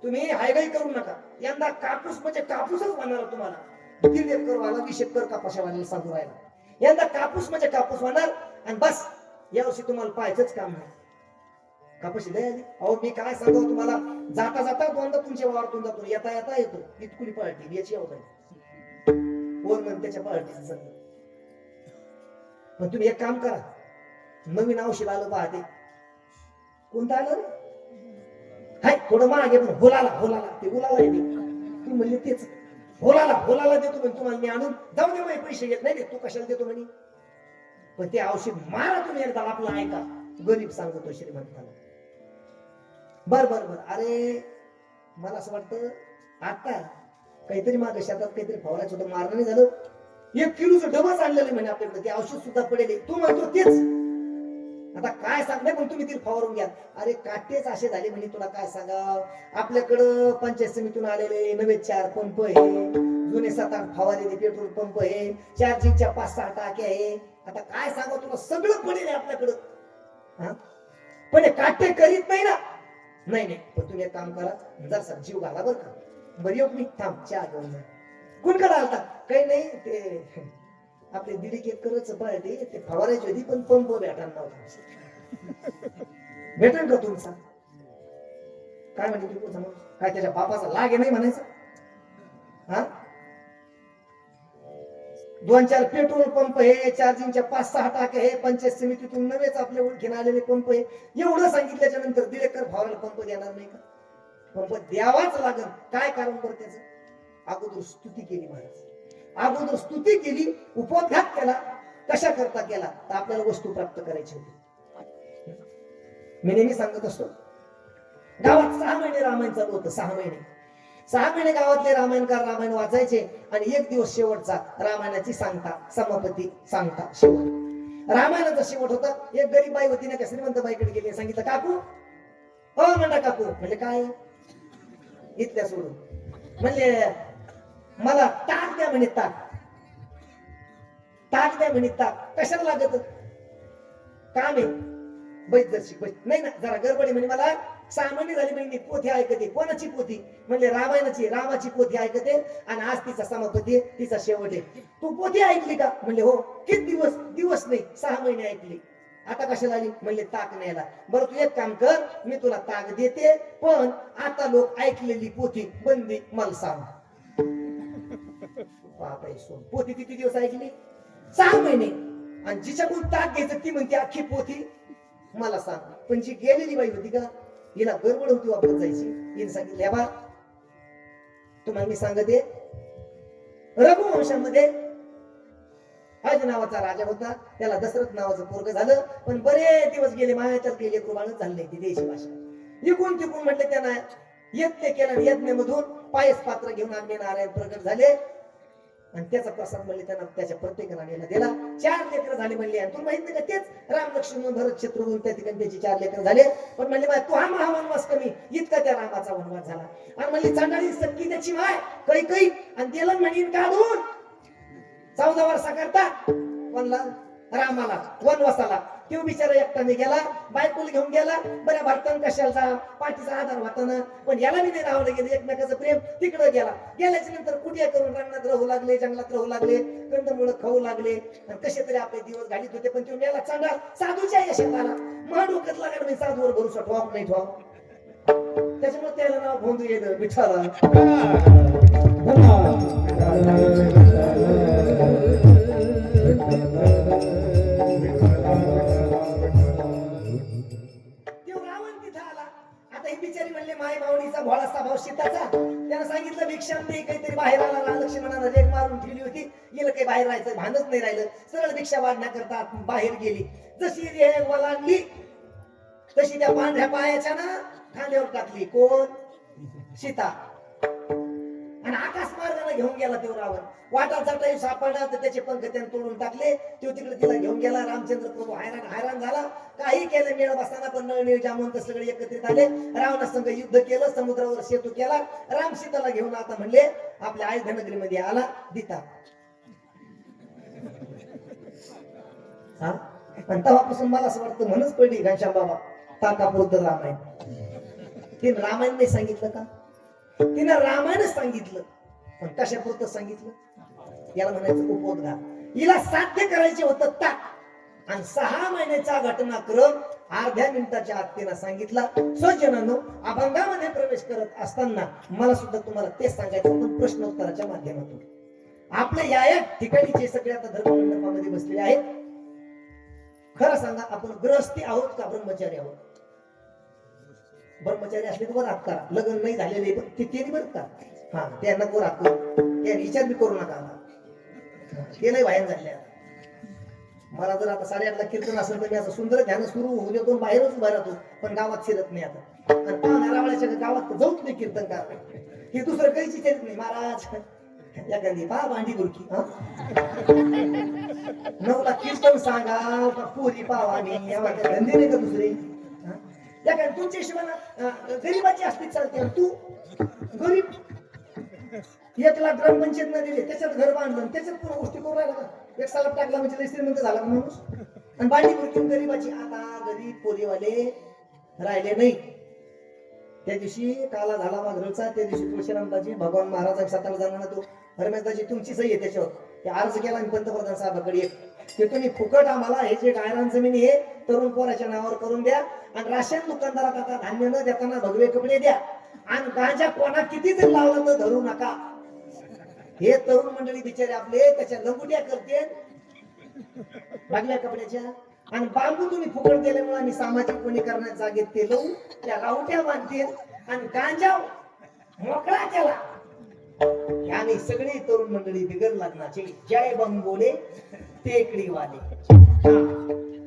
तुम्ही हायगाई करू नका यंदा कापूस म्हणजे कापूसच होणार तुम्हाला 1.5 एकर वाला 20 एकर कापाशावाल्याला सांगू राहिला यंदा कापूस म्हणजे कापूस होणार आणि बस यावर्षी तुम्हाला पाहायचंच काम नाही कापाशी लय आली अहो मी काय सांगू तुम्हाला जाता जाता दोनदा तुमच्या वावरातून जातो येता येतो इतकुली पळटी याची एवढी वर म्हणून त्याच्या पळटीचं सांग पण तुम्ही एक काम करा नवीन औषध आलं पाहते कोणतं आलं रे हाय थोडं मागे पण होलाला ते उलाला आहे ती म्हणली तेच होलाला देतो पण तुम्हाला मी आणून जाऊ दे माझे पैसे घेत नाही तू कशाला देतो म्हणे पण ते औषध मारा तुम्ही एकदा आपलं ऐका गरीब सांगतो श्रीमंताला बर अरे मला असं वाटतं आता काहीतरी मागे शेतात काहीतरी फवारायचं होतं मारणं नाही झालं 1 किलोचं डबच आणलेलं म्हणे आपल्याकडे ते औषध सुद्धा पडेल तू म्हणतो तेच आता काय सांगणार पण तुम्ही तिला फवारून घ्या अरे काटेच असे झाले म्हणे तुला काय सांगा आपल्याकडं पंचायत समितीतून आलेले नवे 4 पंप आहे जुने 7-8 फवारेले पेट्रोल पंप आहे चार्जिंगच्या 5-6 टाक्या आहे आता काय सांगा तुला सगळं पडेल आपल्याकडं हा पण हे काटे करीत नाही ना. नाही नाही, पण तुम्ही एक काम करा, जरसा जीव घाला बरं का. बरं येऊ मी, थांब चहा घेऊन जा. कुणकडे आलता? काही नाही, ते आपले दिली केक करच पाहिजे ते फवारायची होती, पण पंप भेटायला नव्हता. भेटन का तुमचा? काय म्हणजे तू समज काय त्याच्या बापाचा लाग आहे नाही म्हणायचं? हा, 2-4 पेट्रोल पंप हे, चार्जिंगच्या 5-6 टाके हे, पंचायत समितीतून नवेच आपले ओळखीने आलेले पंप हे. एवढं सांगितल्याच्या नंतर दिलेकर फवारायला पंप देणार नाही का? पंप द्यावाच लागल. काय कारण बरं त्याचं? अगोदर स्तुती केली महाराज, अगोदर स्तुती केली, उपोद्घात केला. कशा करता केला? तर आपल्याला वस्तू प्राप्त करायची होती. मी नेहमी सांगत असतो, गावात 6 महिने रामायण चालू होतं. 6 महिने गावातले रामायणकार रामायण वाचायचे आणि एक दिवस शेवटचा रामायणाची सांगता, समापती सांगता, शेवट. रामायणाचा शेवट होता. एक गरीब बाई होती ना, त्या श्रीमंत बाईकडे गेली, सांगितलं काकू, हो म्हणता काकू. म्हणजे काय? इथल्या सोडून म्हणजे मला ताक द्या म्हणे, ताक द्या म्हणे, ताक कशाला लागत? काम आहे, बैठ जरशी बैठ. नाही ना, जरा गडबडी म्हणे, मला 6 महिने झाली म्हणे पोथी ऐकते. कोणाची पोथी? म्हणजे रामायणाची, रामाची पोथी ऐकते आणि आज तिचा समापती, तिचा शेवट आहे. तू पोथी ऐकली का? म्हणले हो. किती दिवस? दिवस नाही, 6 महिने ऐकली. आता कशाला आली? म्हणले ताक न्यायला. बरं तू एक काम कर, मी तुला ताक देते, पण आता लोक ऐकलेली पोथी बंदी मला सांग. पोथी किती दिवस ऐकली? 6 महिने. आणि जिच्याकडून ताक घ्यायचं ती म्हणते अख्खी पोथी मला सांग. पण जी गेलेली बाई होती का, हिला गडबड होती वापस जायची. हिने सांगितलं, बा तुम्हाला मी सांगते, रघुवंशामध्ये अज नावाचा राजा होता. त्याला दशरथ नावाचं पोरग झालं, पण बरेच दिवस गेले, मायाच्यात गेले, कुर्बानच झाले ती देशी भाषा. इकून तिकून म्हटलं त्यांना यज्ञ केला, यज्ञामधून पायस पात्र घेऊन आम्ही नारायण प्रगट झाले आणि त्याचा प्रसाद म्हणले त्यांना त्याच्या प्रत्येक राणीला दिला. 4 लेकर झाले म्हणले. आणि तुम्ही माहित नाही का, तेच राम लक्ष्मण भरत शत्रुघ्न, त्या ठिकाणी त्याची 4 लेकर झाले. पण म्हणले तू हा वनवास कमी, इतका त्या रामाचा वनवास झाला. आणि म्हणले चांडाळी सटकी त्याची माय काही आणि दिलं म्हणीन काढून 14 वर्षा करता कोणला? रामाला वनवासाला. तो बिचारा एकटाने गेला, बायकोला घेऊन गेला. बऱ्या भारतान कशाला पाठीचा आधार होता ना, पण याला मी नाही राहलं गेले. एकमेकाचं प्रेम तिकडे गेला. गेल्याच्या नंतर कुठे करून रानात राहू लागले, जंगलात राहू लागले, कंदमुळं खाऊ लागले आणि कसे तरी आपले दिवस घालीत होते. पण तो मेला चांडाळ साधूच्या यशात आला. मग डोक्यात लागला मी साधूवर भरोसा ठेवाव नाही ठेवाव. त्याच्यामुळे त्याला नाव भोंदू येतं विठाला. बिचारी म्हणले माय मावणीचा भोळा स्वभाव सीताचा. त्यानं सांगितलं भिक्षा दे, काहीतरी बाहेर आला. लक्ष्मणानं रेग मारून ठेवली होती, गेलं काही बाहेर राहायचं भानच नाही राहिलं. सरळ भिक्षा वाढण्याकरता बाहेर गेली. जशी रेग वलांडली तशी त्या पांढऱ्या पायाच्या ना खांद्यावर टाकली. कोण? सीता. आणि आकाश मार्गाने घेऊन गेला तो रावण. वाटा जाता सापडला तर त्याचे पंख त्याने तोडून टाकले. तो तिकडे तिला घेऊन गेला. रामचंद्र प्रभू हैराण झाला. काही केलं मेळ बसताना, पण नळ जामवंत सगळे एकत्रित आले. रावणासंग युद्ध केलं, समुद्रावर सेतू केला. राम सीताला घेऊन आता म्हणले आपल्या अयोध्यानगरीमध्ये आला दिता. हा, आणि तेव्हापासून मला असं वाटतं म्हणूनच पडली घनश्याम बाबा ताकापुरतं रामायण. तिने रामायण नाही सांगितलं का? तिनं रामायणच सांगितलं, पण कशापुरतं सांगितलं? याला म्हणायचं उपोद्घात. हिला साध्य करायचे होतं ताक. आणि 6 महिन्याचा घटनाक्रम अर्ध्या मिनिटाच्या आत तिनं सांगितला. स्वजनांनो, अभंगामध्ये प्रवेश करत असताना मला सुद्धा तुम्हाला तेच सांगायचं होतं प्रश्नोत्तराच्या माध्यमातून. आपल्या या ठिकाणीचे सगळे आता धर्ममंडपामध्ये बसलेले आहेत. खरं सांगा, आपण गृहस्थी आहोत का ब्रह्मचारी आहोत? ब्रह्मचारी असले तर वर हात करा. लग्न नाही झालेले ते बरं का, हा त्यांना वर हात करू. त्या विचार बी करू नका. ते नाही बाहेर झाले. मला जर आता 8:30ला कीर्तन असेल तर मी असं सुंदर ध्यान सुरू होऊ देतो, बाहेरच उभा राहतो, पण गावात शिरत नाही. आता आणि पाहुण्यारावळ्याच्या गावात जाऊच नाही कीर्तन करा. हे दुसरं काहीच विचारत नाही. महाराज एखादी भांडी बुरकी 9ला कीर्तन सांगा, पुरी पावानी धंदे नाही का दुसरे? तुमच्या हिशोबाने गरीबाची असती चालते. तू गरीब 1 लाख ग्रामपंचायत न दिले, त्याच्यात घर बांधलं, त्याच्यात पुन्हा गोष्टी करू राहिला का? एक सालाप टाकला म्हणजे श्रीमंत झाला का माणूस? आणि बांडी बुरकी गरीबाची. आता गरीब पोरीवाले राहिले नाही. त्या दिवशी काला झाला मागरचा, त्या दिवशी तुळशीरामदाजी भगवान महाराज सातारा जाणार तो रमेशदाजी तुमची सही आहे त्याच्यावर, ते अर्ज केला आणि पंतप्रधान साहेबाकडे एक ते तुम्ही फुकट आम्हाला हे जे गायरान जमीन हे तरुण पोराच्या नावावर करून द्या आणि राशन दुकानदारात आता धान्य न देताना भगवे कपडे द्या आणि गांजा कोणा किती जर लावला तर धरू नका. हे तरुण मंडळी बिचारे आपले त्याच्या लंगुट्या करते बागल्या कपड्याच्या आणि बांबू तुम्ही फुकट दिल्यामुळे आम्ही सामाजिक वनीकरणाच्या जागेत ते लावून त्या रावट्या बांधतील आणि गांजा मोकळा केला. आम्ही सगळे तरुण मंडळी बिगर लग्नाचे जय बंबोले टेकडी वाले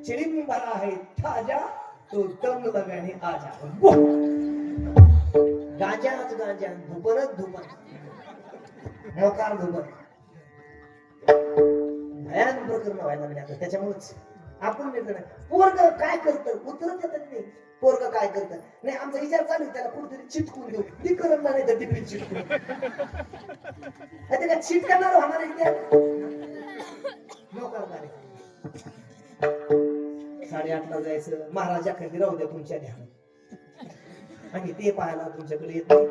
चिलिम भरा है ताजा तो दम लगाने आजा. गांजाच गांजा धुपनच धुपन मोकार धुपन भयान प्रकरण व्हायला लागले आता. त्याच्यामुळेच आपण निर्णय पोरग काय करतं उतरत येतात नाही. पोरग काय करतं नाही आमचा विचार चालू त्याला कुठेतरी चिटकून देऊ ती करत नाही तर टिपी चिटकून का चिटकणार होणार आहे 8:30ला जायचं महाराजा खाली राहू द्या तुमच्या ध्यानात आणि ते पाहायला तुमच्याकडे येत नाही.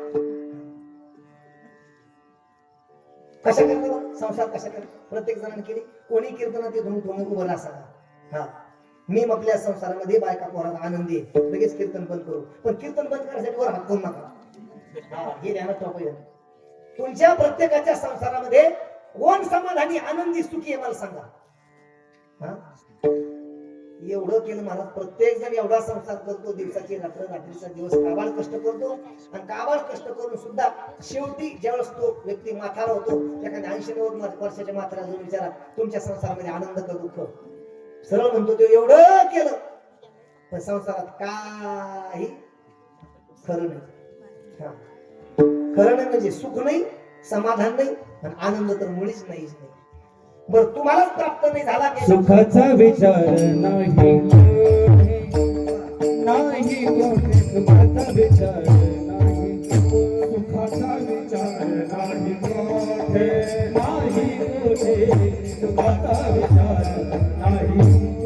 कशा करतो संसार कशा करतो प्रत्येक जणांनी केली. कोणी कीर्तनात ते धुमधुम उभं असावा. हा मी आपल्या संसारामध्ये बायका पोराला आनंदी आहे लगेच कीर्तन बंद करू पण कीर्तन बंद करण्यासाठी वर हात करू नका. हे ध्यानात ठेवा. तुमच्या प्रत्येकाच्या संसारामध्ये कोण समाधानी आनंदी सुखी आहे मला सांगा. एवढं केलं मला प्रत्येक जण एवढा संसार करतो दिवसाची रात्र रात्रीचा दिवस काबाड कष्ट करतो आणि काबाड कष्ट करून सुद्धा शेवटी ज्यावेळेस तो व्यक्ती म्हातारा होतो एखाद्या 80-90 वर्षाच्या म्हाताऱ्याला जाऊन विचारा तुमच्या संसारामध्ये आनंद का दुःख सरळ म्हणतो तो एवढं केलं पण संसारात काही खरं नाही. खरं नाही म्हणजे सुख नाही समाधान नाही आणि आनंद तर मुळीच नाहीच नाही. बर तुम्हालाच प्राप्त नाही झाला की सुखाचा विचार नाही नाही कोठे सुखाचा विचार नाही सुखाचा विचार नाही कोठे नाही कोठे सुखाचा विचार नाही कोठे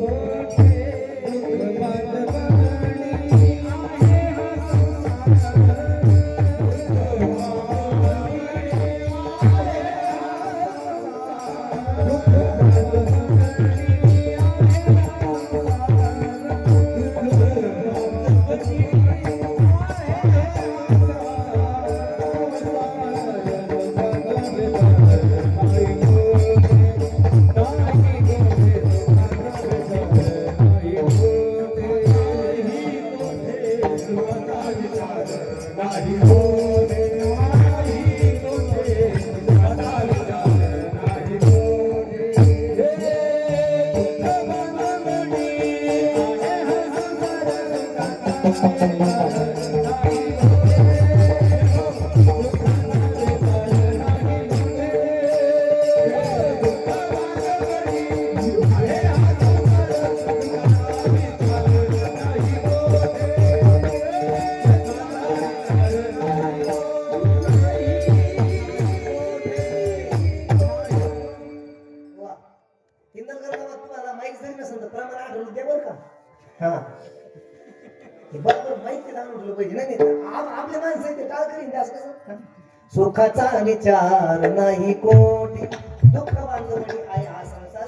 सुखाचा विचार नाही कोटी दुःख बांधवणी आहे हा संसार.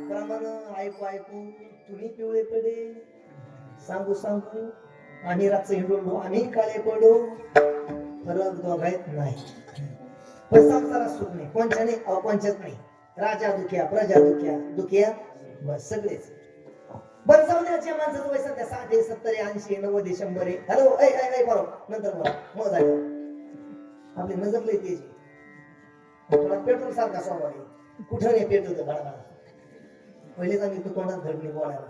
प्रमाण ऐकू ऐकू तुम्ही पिवळे पडे सांगू सांगू आम्ही रात्र हिंडू आम्ही काळे पडू फरक दोघायत नाही. पण संसारात सुख नाही कोणच्याने अकोणच्याच नाही. राजा दुख्या प्रजा दुख्या दुखिया बस सगळेच. बरं जाऊ द्या ज्या माणसाचं वय सध्या 60, 70, 80, 90, 100 हॅलो ऐ बरोबर नंतर बोला मग झालं आपली नजर लई तेज थोडा पेट्रोल सारखा स्वभाव आहे कुठं नाही पेट्रोल बडा पहिलेच आम्ही तू तोंडात धडणी बोलायला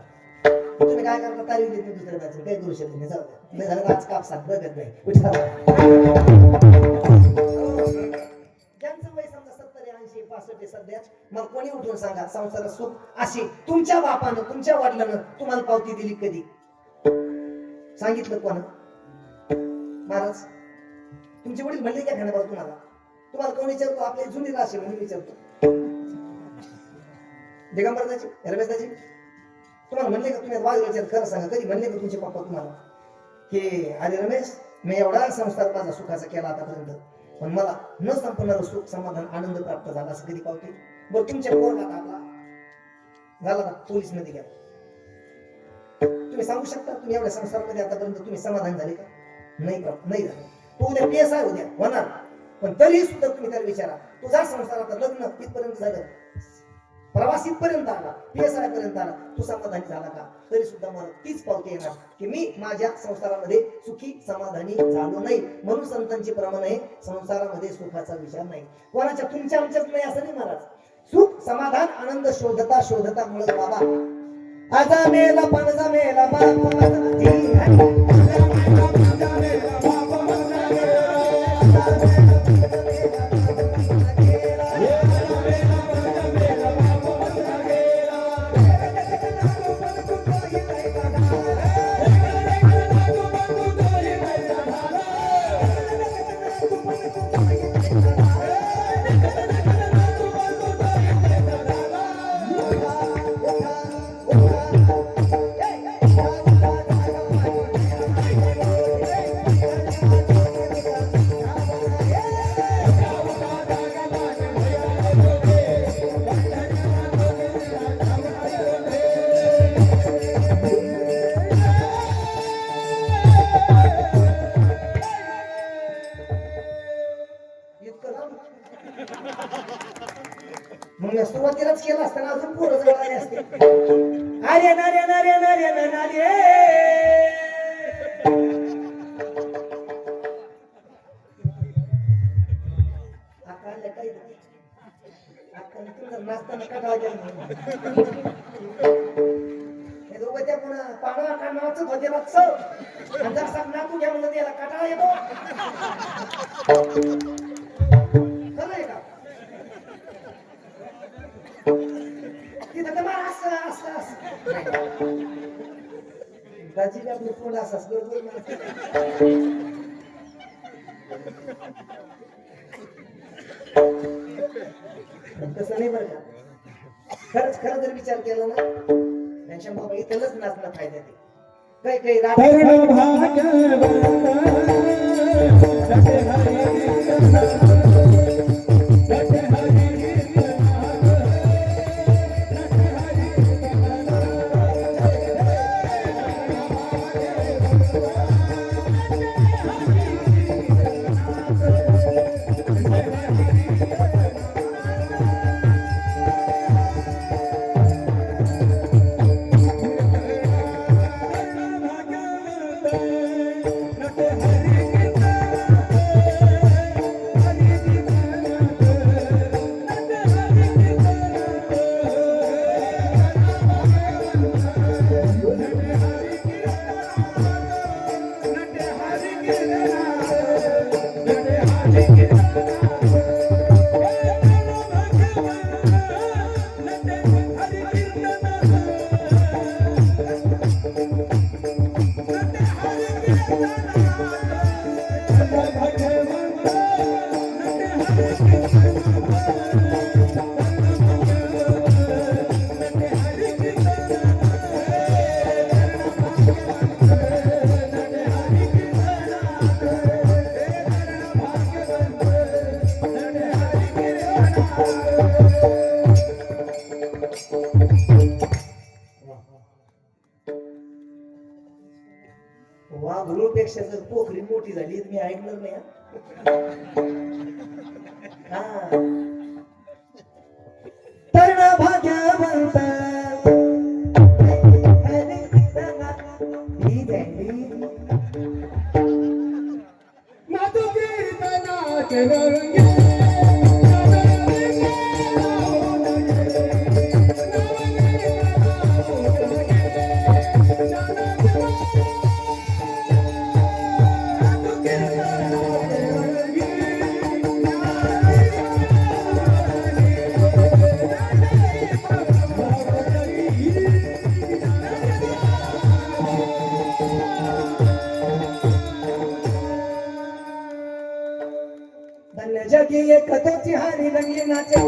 तुम्ही काय करता तारीख देते दुसऱ्या मॅच काय करू शकत नाही. जाऊ द्या नाही झालं आज कापसा बघत नाही ज्यांचं वय समजा 70, 80, 65 सध्या मग कोणी उठून सांगा संसारात सुख अशी तुमच्या बापानं तुमच्या वडिलांना तुम्हाला पावती दिली कधी सांगितलं कोण महाराज तुमचे वडील म्हणले काय खाण्याबाबत तुम्हाला कोण विचारतो आपल्या जुनी राशी म्हणून विचारतो दिगंबरदाजी रमेशदाजी तुम्हाला म्हणले का तुम्ही वाद विचार खरं सांगा कधी म्हणले का तुमचे पप्पा तुम्हाला की अरे रमेश, मी एवढा संसार माझा सुखाचा केला आतापर्यंत, पण मला न संपणार सुख, समाधान, आनंद प्राप्त झाला असं कधी पावते? बरं तुमच्या पोरला आपला झाला ना पोलीस मध्ये गेला, तुम्ही सांगू शकता तुम्ही एवढ्या संसारामध्ये आतापर्यंत तुम्ही समाधान झाले का? नाही नाही झालं. तू उद्या PSI उद्या होणार, पण तरीही सुद्धा तुम्ही त्याला विचारा, तुझा संसार आता लग्न इथपर्यंत झालं, प्रवास इथपर्यंत आला, PSI पर्यंत आला, तू समाधानी झाला का? तरी सुद्धा मला तीच पावती येणार की मी माझ्या संसारामध्ये सुखी समाधानी झालो नाही. म्हणून संतांचे प्रमाण आहे, संसारामध्ये सुखाचा विचार नाही. कोणाच्या तुमच्या आमच्याच नाही असं नाही महाराज. सुख समाधान आनंद शोधता शोधता मुळे बाबा आजा मेला पण जमेला बाप मग सुरुवातीलाच केलं असताना अजून पोरं जवळ आले असते. अरे नारे नारे नारे नारे नाचताना कटाळा केला हे दोघं त्या पुन्हा पाणा का नाचत होते बघ आणि जर नातू घ्या म्हणलं त्याला कटाळा येतो. खरं आहे का? तिथं तर मला असं असं असं दाजीला आपलं पोट असं बरोबर तसं नाही बरं का. खरंच खरं जर विचार केला ना त्यांच्या बाबा इथलंच नाचणं फायदा ते काही काही वाघळूपेक्षा जर पोखरी मोठी झाली तर मी ऐकणार नाही. तरुण भाग्यवंत नातू कीर्तनाचे जगी एक कथोची हारी रंगी नाचे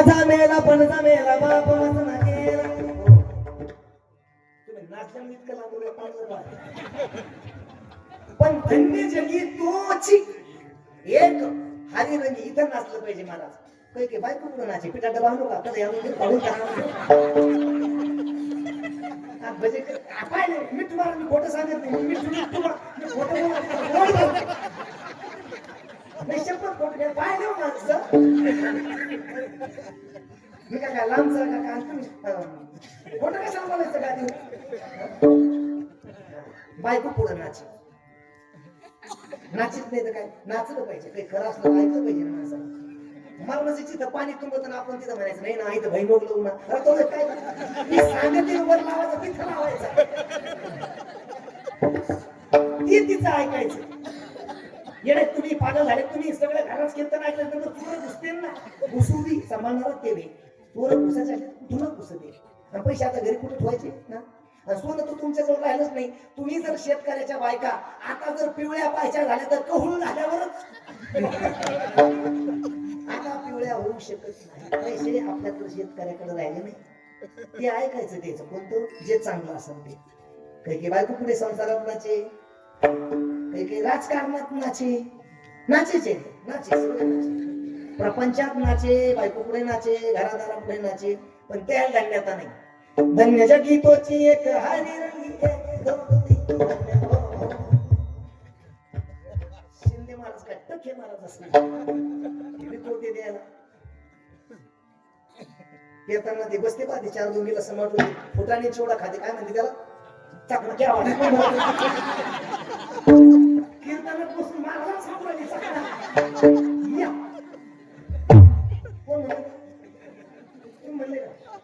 जमेला पण जमेला बाप वचना केला. तुम्ही नाचल्याने इतकं लागलं पाहिलं बा. पण धन्य जगी तोची एक हरिरंगी इथं नाचलं पाहिजे महाराज. काही काही बायको कुठं नाचे पिठा डबा आणू का कधी आणून काढून भजे पाहिले मी तुम्हाला मी खोटं सांगत नाही. मी खोटं नाही शपथ खोटं काय पाहिले हो माणसं. मी काय लांबचा का काय तुम्ही खोटं कशाला बोलायचं का देऊ. बायको पुढं नाचे नाचित नाही तर काय नाचलं पाहिजे. काही खरं असलं ऐकलं पाहिजे ना माणसाला. मरणाची तिथं पाणी तुंबत ना आपण तिथं म्हणायचं नाही ना इथं भैमोग लावू ना. काय मी सांगते वर लावायचं तिथं लावायचं. ती तिचं ऐकायचं. येणे तुम्ही पागल झाले तुम्ही सगळ्या घरात कीर्तन ऐकलं तर तुला घुसते ना. घुसुदी सांभाळणार ते पोरं घुसायचे तुला घुसते. पैसे आता घरी कुठे ठेवायचे ना. सोनं तर तुमच्याजवळ राहिलंच नाही. तुम्ही जर शेतकऱ्याच्या बायका आता जर पिवळ्या पायच्या झाल्या तर कहून झाल्यावरच आता पिवळ्या होऊ शकत नाही. पैसे आपल्याकडे शेतकऱ्याकडे राहिले नाही. ते ऐकायचं त्याचं कोणतं जे चांगलं असेल ते. काही बायको पुढे संसारात नाचे काही राजकारणात नाचे नाचेचे नाचे सगळे नाचे प्रपंचात नाचे बायको पुढे नाचे घरादारा पुढे नाचे. पण त्या धन्यता नाही. धन्य जगी तोची एक हरिरंगी शिंदे महाराज काय टक्के महाराज असणार कोटे द्यायला येताना ते बसते पाहते 4 दोंगीला समाट होते फुटाने चिवडा खाते काय म्हणते त्याला चाकणा क्या कीर्तनात बसून महाराज सापडली चाकणा या कोण म्हणले तुम्ही म्हणले का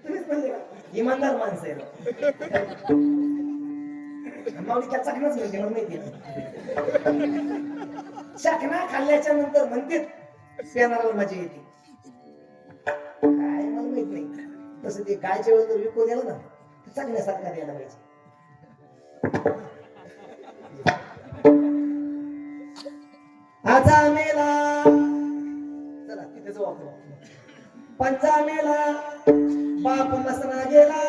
तुम्हीच म्हणले का इमानदार माणसं आहे माऊलीच्या चाकणाच म्हणते मला माहिती आहे. चाकणा खाल्ल्याच्या नंतर म्हणते पेनाला मजा येते. काय मला माहित नाही तसं ते कायच्या वेळेस जर विकून द्यालं ना तर चांगल्यासारखा द्यायला पाहिजे. आजा मेला चला तिथे जाऊ आपण. पंचा मेला बाप मसना गेला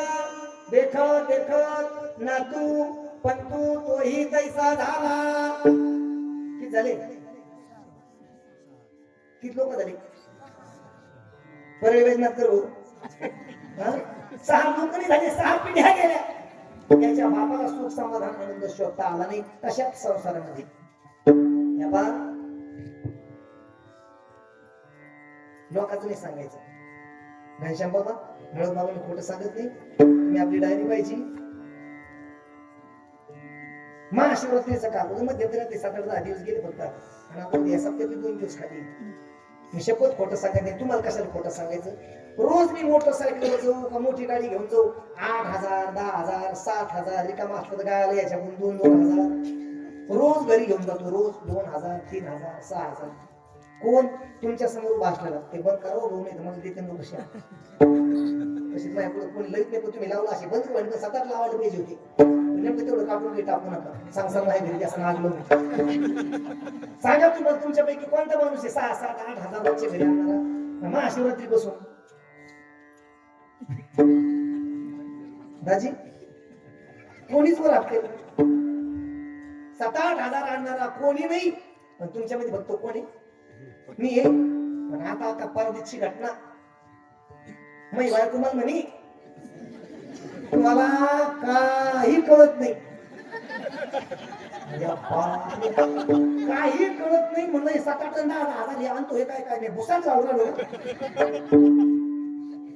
देखत देखत नातू पण तोही तैसा झाला. किती झाले किती लोक झाले परळी वैजनाथ करू 6 लोक नाही झाले 6 पिढ्या गेल्या. त्याच्या बापाला सुख समाधान आनंद शोधता आला नाही तशाच संसारामध्ये. लोकांचं नाही सांगायचं. घनश्याम बाबा नळद बाबांनी खोटं सांगत नाही. तुम्ही आपली डायरी पाहिजे महाशिवरात्रीचा काळ मध्यंतरी 7-8 दिवस गेले फक्त आणि आपण या सप्त्यातले 2 दिवस खाली. मी शपथ खोटं सांगत नाही. तुम्हाला कशाला खोटं सांगायचं. रोज मी मोटरसायकलवर जाऊ का मोठी गाडी घेऊन जाऊ 8,000 10,000 7,000 रिकामा असलं तर गायला याच्याकडून 2,000 रोज घरी घेऊन जातो. रोज 2,000 3,000 6,000. कोण तुमच्या समोर भाषणाला ते बंद करा होऊ नये म्हणजे देते लोक कशी तशीच माझ्याकडे कोणी लईत नाही. पण तुम्ही लावला असे बंद करा 7-8 लावायला पाहिजे होते. नेमकं तेवढं काढून काही टाकू नका. सांग नाही घरी असं नागलो सांगा तुम्हाला तुमच्यापैकी कोणता माणूस आहे 6-7-8 हजारांचे घरी आणणारा महाशिवरात्री बसून. दाजी कोणीच वर आपले 7-8 हजार आणणारा कोणी नाही. पण तुमच्यामध्ये बघतो कोणी मी आहे. पण आता परदेशची घटना मी बाय तुम्हाला म्हणे तुम्हाला काही कळत नाही काही कळत नाही म्हणलं 7-8 10,000 आणतो हे काय नाही भुसाच लावला.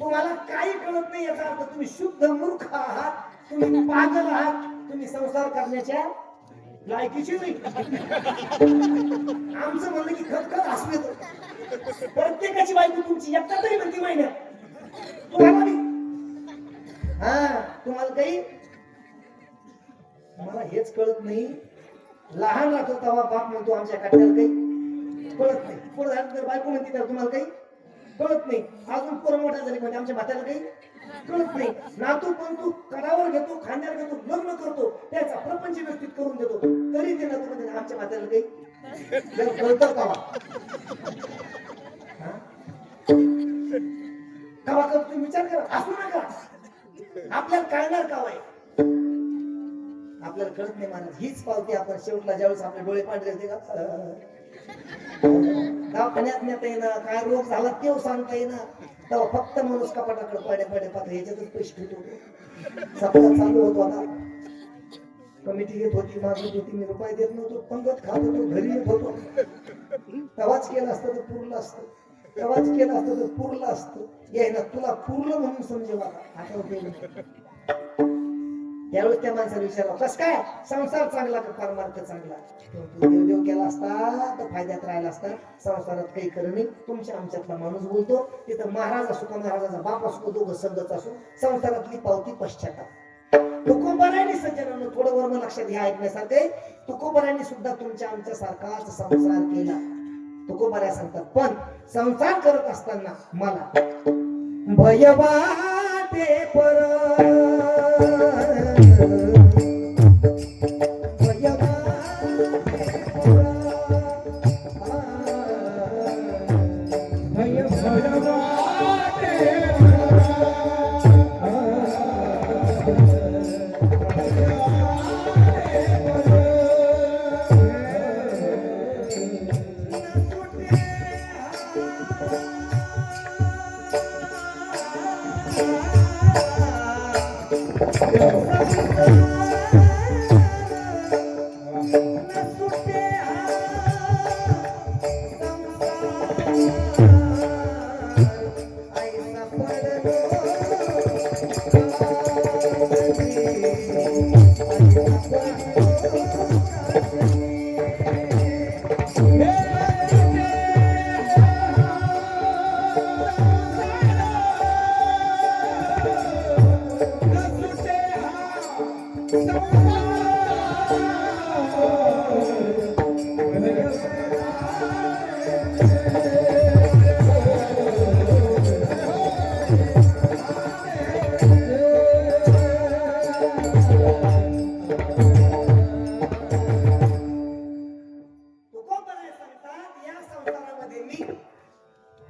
तुम्हाला काही कळत नाही याचा अर्थ तुम्ही शुद्ध मूर्ख आहात. तुम्ही पागल आहात. तुम्ही संसार करण्याच्या लायकीची नाही. आमचं म्हणलं की खतखत हसू येतं. प्रत्येकाची बायको तुमची एकटा तरी म्हणती महिन्यात तुम्हाला तुम्हाला काही मला हेच कळत नाही. लहान राहतो तेव्हा बाप म्हणतो आमच्या काट्याला काही कळत नाही. पुढे झालं तर बायको म्हणते तर तुम्हाला काही कळत नाही. अजून पोरं मोठा झाली म्हणजे आमच्या म्हाताला काही कळत नाही. नातू पण तू कडावर घेतो खांद्यावर घेतो लग्न करतो त्याचा प्रपंच व्यवस्थित करून देतो तरी ते नातू म्हणजे आमच्या म्हाताला काही जर कळतं कवा हा? कवा कळतं तुम्ही विचार करा, असू नका. आपल्याला कळणार कवा आहे, आपल्याला कळत नाही महाराज. हीच पावती आपण शेवटला ज्यावेळेस आपले डोळे पांढरे होते का दवाखान्यात नेता येणार, काय रोग झाला ते सांगता येणार, तेव्हा फक्त माणूस कपाटाकडे पडे पडे पात्र याच्यातच पैसे घेत होतो. सप्ताह चालू होतो आता, कमिटी येत होती, मागत होती, मी रुपये देत नव्हतो, पंगत खात होतो, घरी येत होतो. तेव्हाच केलं असतं तर पुरलं असतं, तेव्हाच केलं असतं तर पुरलं असतं. ये ना तुला पुरलं म्हणून समजेल आता उपयोग नाही. त्यावेळेस त्या माणसाला विचारलं, कस काय संसार चांगला का परमार्थ चांगला? तू देव केला असता तर फायद्यात राहिला असता. संसारात काही खरं नाही. तुमच्या आमच्यातला माणूस बोलतो, तिथं महाराज असो का महाराजाचा बाप असो, दोघं संगत असो, संसारातली पावती पश्चाताप. तुकोबारांनी सज्जनांनो, थोडं वर्म लक्षात घ्या, ऐकण्यासारखं. तुकोबारांनी सुद्धा तुमच्या आमच्या सारखाच संसार केला. तुकोबारा सांगतात, पण संसार करत असताना मला भय वाटे पर, भय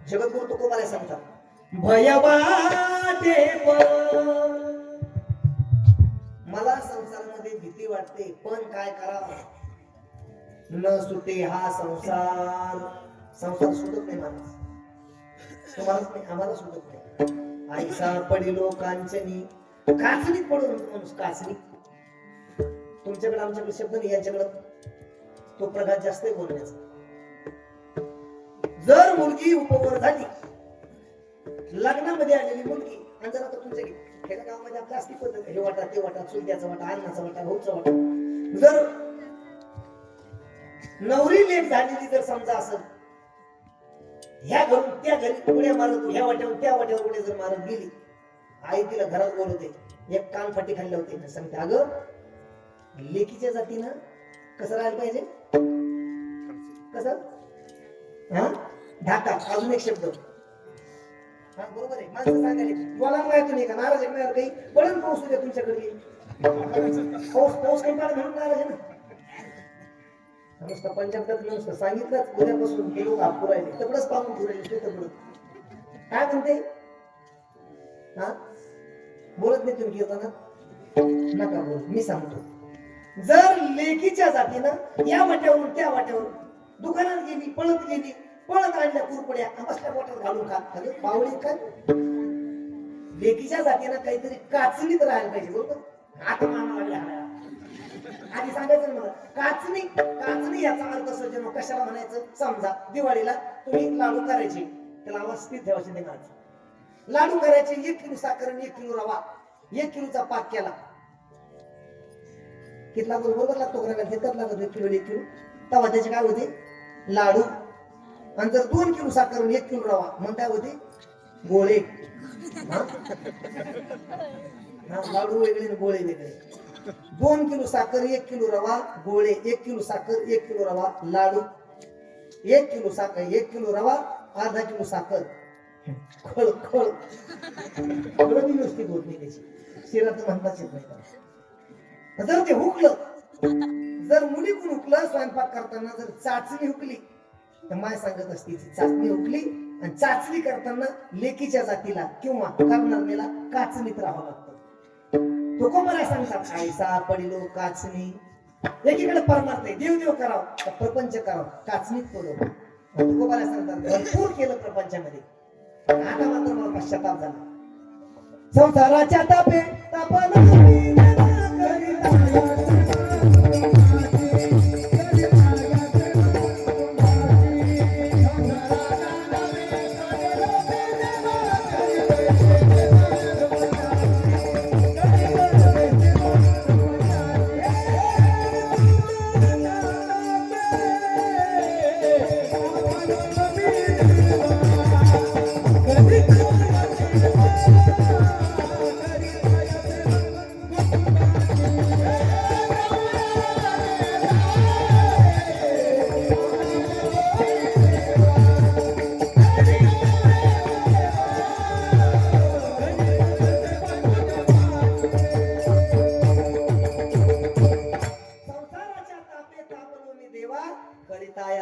जगद्गुरु तुकोबाराय सांगतात, भय वाटे पर, मला संसारामध्ये भीती वाटते, पण काय करावं? न सुटे हा संसार. संसार सुटत नाही माणूस, तुम्हालाच नाही, आम्हाला सुटत नाही. आईसा पडिलो कांचनी, काचनीत पडून माणूस, काचनी. तुमच्याकडे आमच्याकडे शब्द नाही, यांच्याकडे तो प्रघात जास्त आहे बोलण्याचा. जर मुलगी उपवर झाली, लग्नामध्ये आलेली मुलगी, आणि जर आता तुमच्या खेड्या गावामध्ये आपल्या असती पद्धत, हे वाटा ते वाटा, चुलत्याचा वाटा, अन्नाचा वाटा, भाऊचा वाटा. जर नवरी लेट झालेली जर समजा असेल, ह्या घरून त्या घरी उड्या मारत, ह्या वाट्यावर त्या वाट्यावर उड्या जर मारत गेली, आई तिला घरात बोलवते, एक कानफाटी खाल्ले होते, सांगते, अगं लेकीच्या जातीनं कसं राहायला पाहिजे, कसं हा ढाका. अजून एक शब्द, हा बरोबर आहे, माणसं सांगायला बोला माहिती नाही का, नाराज आहे काही पडून पाऊस द्या तुमच्याकडे, पाऊस काही पाड म्हणून नाराज आहे ना. नुसतं पंचायत नुसतं सांगितलं, उद्यापासून हे लोक आपू राहिले, तकडच पाहून पुरायले ते तकडं काय म्हणते, हा बोलत नाही तुम्ही येताना, नका बोल, मी सांगतो. जर लेकीच्या जातीनं या वाट्यावरून त्या वाट्यावरून दुकानात गेली, पळत गेली, पळत आणल्या कुरपड्या, बसल्या बोटात घालून खात, पावळी काय. लेकीच्या जातीनं काहीतरी काचणीत राहायला पाहिजे, बरोबर. आता माना लागल्या आधी सांगायचं ना मला, काचणी. काचणी याचा अर्थ सज्जनो कशाला म्हणायचं? समजा दिवाळीला तुम्ही लाडू करायचे, त्याला आवाज स्थिर ठेवायचे नाही माणसं. लाडू करायचे, 1 किलो साखर आणि 1 किलो रवा, 1 किलोचा पाक केला, कितला बरोबर लागतो करायला, घेतात लागत 1 किलो 1 किलो, तेव्हा त्याचे काय होते लाडू. आणि जर 2 किलो साखर आणि 1 किलो रवा, मग काय होते गोळे. लाडू वेगळे गोळे वेगळे. 2 किलो साखर 1 किलो रवा गोळे, 1 किलो साखर 1 किलो रवा लाडू, 1 किलो साखर 1 किलो रवा, अर्धा किलो साखर, खळ खळ व्यवस्थित होत नाही त्याची, शिरा तर म्हणताच येत नाही. जर ते हुकलं, जर मुली कोण हुकलं स्वयंपाक करताना जर चाचणी हुकली तर माय सांगत असते ती चाचणी हुकली आणि चाचणी करताना लेकीच्या जातीला किंवा करणाऱ्याला काचणीत राहावं लागतं. तो कोण सांगतात आयसा पडिलो काचणी. एकीकडे परमार्थ आहे देव देव करावं का प्रपंच करावं काचणीत पडो. तुकोबाला सांगतात भरपूर केलं प्रपंचामध्ये आता मात्र मला पश्चाताप झाला. संसाराच्या तापे तापाला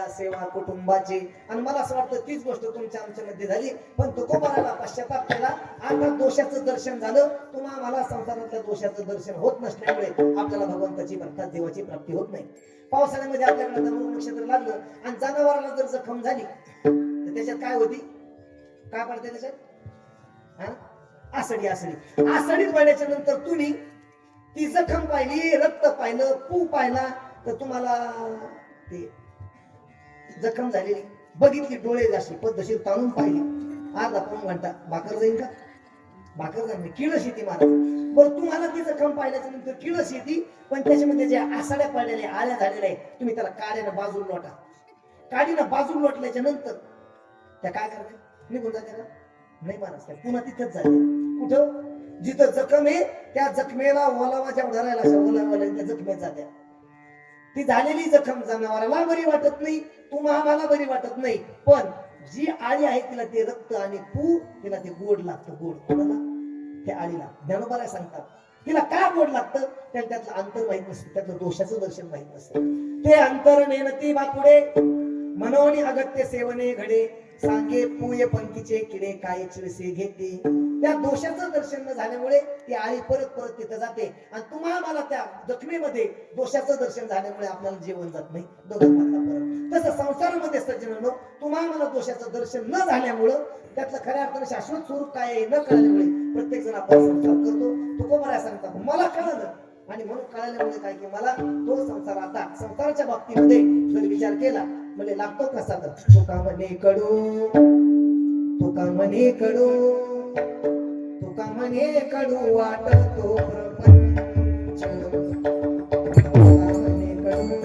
सेवा कुटुंबाची. आणि मला असं वाटतं तीच गोष्ट तुमच्या आमच्या मध्ये झाली. पण तुकोबाराला पश्चाताप केला. आता दोषाचं दर्शन झालं. तुम्हा मला संसारातल्या दोषाचं दर्शन होत नसल्यामुळे आपल्याला भगवंताची अर्थात देवाची प्राप्ती होत नाही. पावसाळ्यामध्ये आपल्याकडे मृग नक्षत्र लागलं आणि जनावराला जर जखम झाली तर त्याच्यात काय होती काय पडते त्याच्यात आसडी. आसडीत पडल्याच्या नंतर तुम्ही ती जखम पाहिली रक्त पाहिलं पू पाहिला तर तुम्हाला ते जखम झालेली बघितली डोळे जाशी पद्धतशीर ताणून पाहिली अर्धा पाऊण घंटा भाकर जाईल का भाकर जाईल किळस येते मला. बरं तुम्हाला ती जखम पाहिल्याच्या नंतर किळस येते पण त्याच्यामध्ये ज्या आसाड्या पडलेल्या आळ्या झालेल्या आहे तुम्ही त्याला काड्यानं बाजूला लोटा. काडीनं बाजूला लोटल्याच्या नंतर त्या काय करतात निघून जाते का नाही महाराज त्या पुन्हा तिथंच झाले. कुठं जिथं जखम आहे त्या जखमेला ओलावा धरायला ओलावा त्या जखमेत जात्या. ती झालेली जखम जनावराला बरी वाटत नाही तुम्हाला बरी वाटत नाही पण जी आळी आहे तिला ते रक्त आणि पू तिला ते गोड लागतं. गोड कोणाला त्या आळीला ज्ञानोबाला सांगतात तिला काय गोड लागतं त्याला त्यातलं अंतर माहित नसतं त्यातलं दोषाचं दर्शन माहित नसतं. ते अंतर नेनती बापुडे मनोनी अगत्य सेवने घडे सांगे पूय पंथीचे किडे काय चिळसे घेते. त्या दोषाचं दर्शन न झाल्यामुळे ती आळी परत परत तिथं जाते आणि तुम्हाला मला त्या जखमेमध्ये दोषाचं दर्शन झाल्यामुळे आपल्याला जेवण जात नाही दोघांमधला फरक. तसं संसारामध्ये सज्जनांनो तुम्हाला मला दोषाचं दर्शन न झाल्यामुळं त्यातलं खऱ्या अर्थानं शाश्वत स्वरूप काय आहे न कळल्यामुळे प्रत्येक जण आपण संसार करतो. तुकोबाराय सांगतात मला कळलं आणि म्हणून कळल्यामुळे काय की मला तो संसार आता संसाराच्या बाबतीमध्ये जर विचार केला म्हणजे लागतो कसा तर तुका म्हणे कडू तुका म्हणे कडू तुका म्हणे कडू वाटतो प्रपंच. तुका म्हणे कडू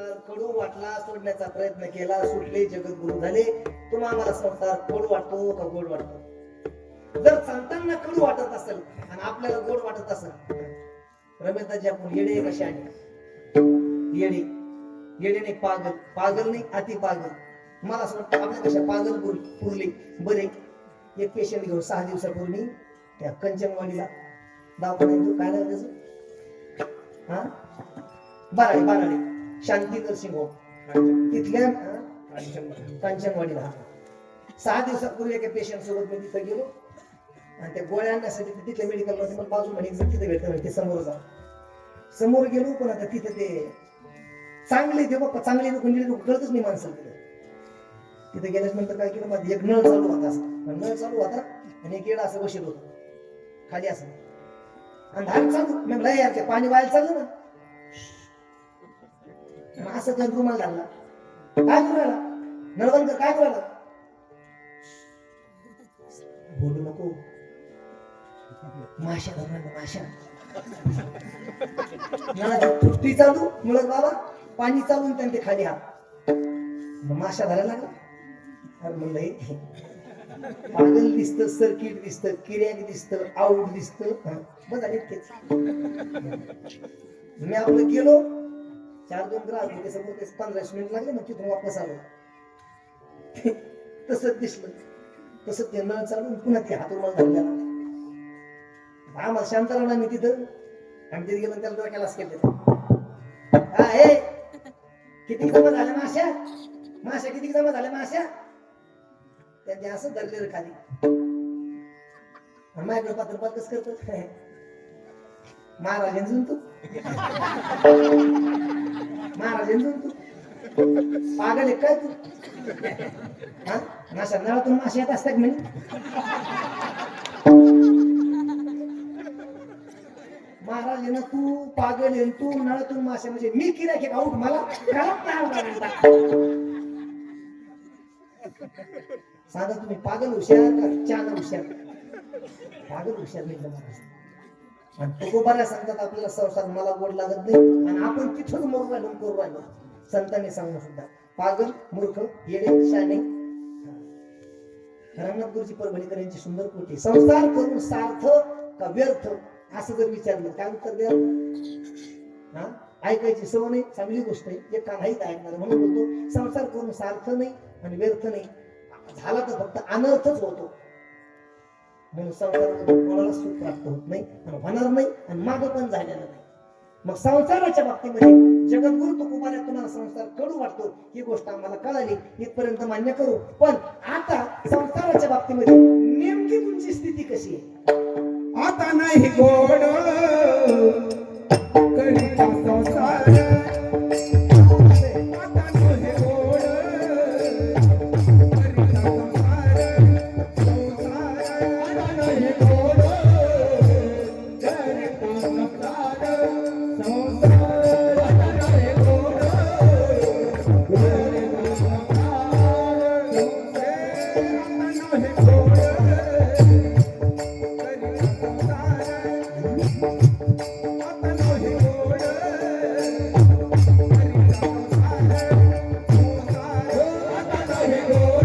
संसार कडू वाटला, सोडण्याचा प्रयत्न केला, सुटले, जगद्गुरु झाले. तुम्हाला संसार कडू वाटतो का गोड वाटतो? जर संतांना कडू वाटत असेल आणि आपल्याला गोड वाटत असेल, रमेशदाजी आपण येडे कशा येडे येडे नाही, पागल पागल नाही, अति पागल. मला असं वाटतं आपल्या कशा पागल पुरले. बरे एक पेशंट घेऊन 6 दिवसापूर्वी त्या कंचनवाडीला दवाखान्यात काय नाही त्याचं, हा बाराडे शांती नर्सिंग होम तिथल्या कांचनवाडीला 6 दिवसापूर्वी एका पेशंट सोबत मी तिथे गेलो आणि त्या गोळ्या आणण्यासाठी तिथल्या मेडिकल मध्ये मला बाजू म्हणे तिथे भेटलं, ते समोर जा. समोर गेलो पण आता तिथे ते चांगले ते बाप्पा चांगले लोक कळतच नाही माणसाला. तिथे गेल्याच नंतर काय केलं, माझं एक नळ चालू होता, नळ चालू होता आणि एक येडा असं बसेल होत खाली असं आणि धार चालू. मी म्हणलं यार ते पाणी वाया चाललं ना, असं त्या रुमाल घालला. काय करू राहिला नळवंकर, काय करू राहिला? बोलू नको, माशा धरून माशा. नळाची तुष्टी चालू, मुळत बाबा पाणी चालून त्यांनी खाली हात माशा धरायला लागला. अरे म्हणलं हे पागल दिसत, सर्किट दिसत, किर्याक दिसत, आऊट दिसत, बस आले तेच. मी आपलं गेलो 4-2 ग्राहक होते समोर, ते 15 मिनिट लागले, मग तिथून वापस आलो. तसंच दिसलं, तसं ते नळ चालून पुन्हा ते हात रुमाल धरलेला. आम्हाला शांत राहणार मी तिथं. आम्ही तिथे गेलो त्याला डोक्यालाच केलं. हा हे किती जमा झाल्या माश्या, माश्या किती जमा झाल्या माश्या, त्यांनी असं धरलेलं खाली. माझ्याकडे पात्र कस करतो महाराज तू महाराज तू पागल आहे काय तू? हा माशा नळातून मासे येत असतात म्हणे. महाराज ना तू पागल आहे, तू नळातून मासे म्हणजे मी किरा की आऊट मला सांगा तुम्ही पागल हुशार का चान हुशार? पागल हुशार नाही महाराज. आणि तुकोबाऱ्या सांगतात आपल्याला संसार मला गोड लागत नाही आणि आपण तिथून मग घालून करू राहिलो. संतांनी सांगणं सुद्धा पागल, मूर्ख, येडे, शाणे. रंगनाथ गुरुजी परभणीकर यांची सुंदर कृती. संसार करून सार्थ का व्यर्थ असं जर विचारलं काय उत्तर द्या? हा ऐकायची सवय नाही, चांगली गोष्ट आहे, एक कानाही ऐकणार. म्हणून बोलतो संसार करून सार्थ नाही आणि व्यर्थ नाही, झाला तर फक्त अनर्थच होतो. म्हणून संसारामध्ये कोणाला सुख प्राप्त होत नाही आणि होणार नाही आणि मागं पण झालेलं नाही. मग संसाराच्या बाबतीमध्ये जगद्गुरु तुकोबाऱ्या तुम्हाला संसार कडू वाटतो ही गोष्ट आम्हाला कळाली, इथपर्यंत मान्य करू. पण आता संसाराच्या बाबतीमध्ये नेमकी तुमची स्थिती कशी आहे? आता नाही गोड करीता संसार, आता नाही गोड करीता संसार, संसार आता नाही गोड करीता संसार, संसार आता नाही गोड करीता संसार, संसार आता नाही गोड.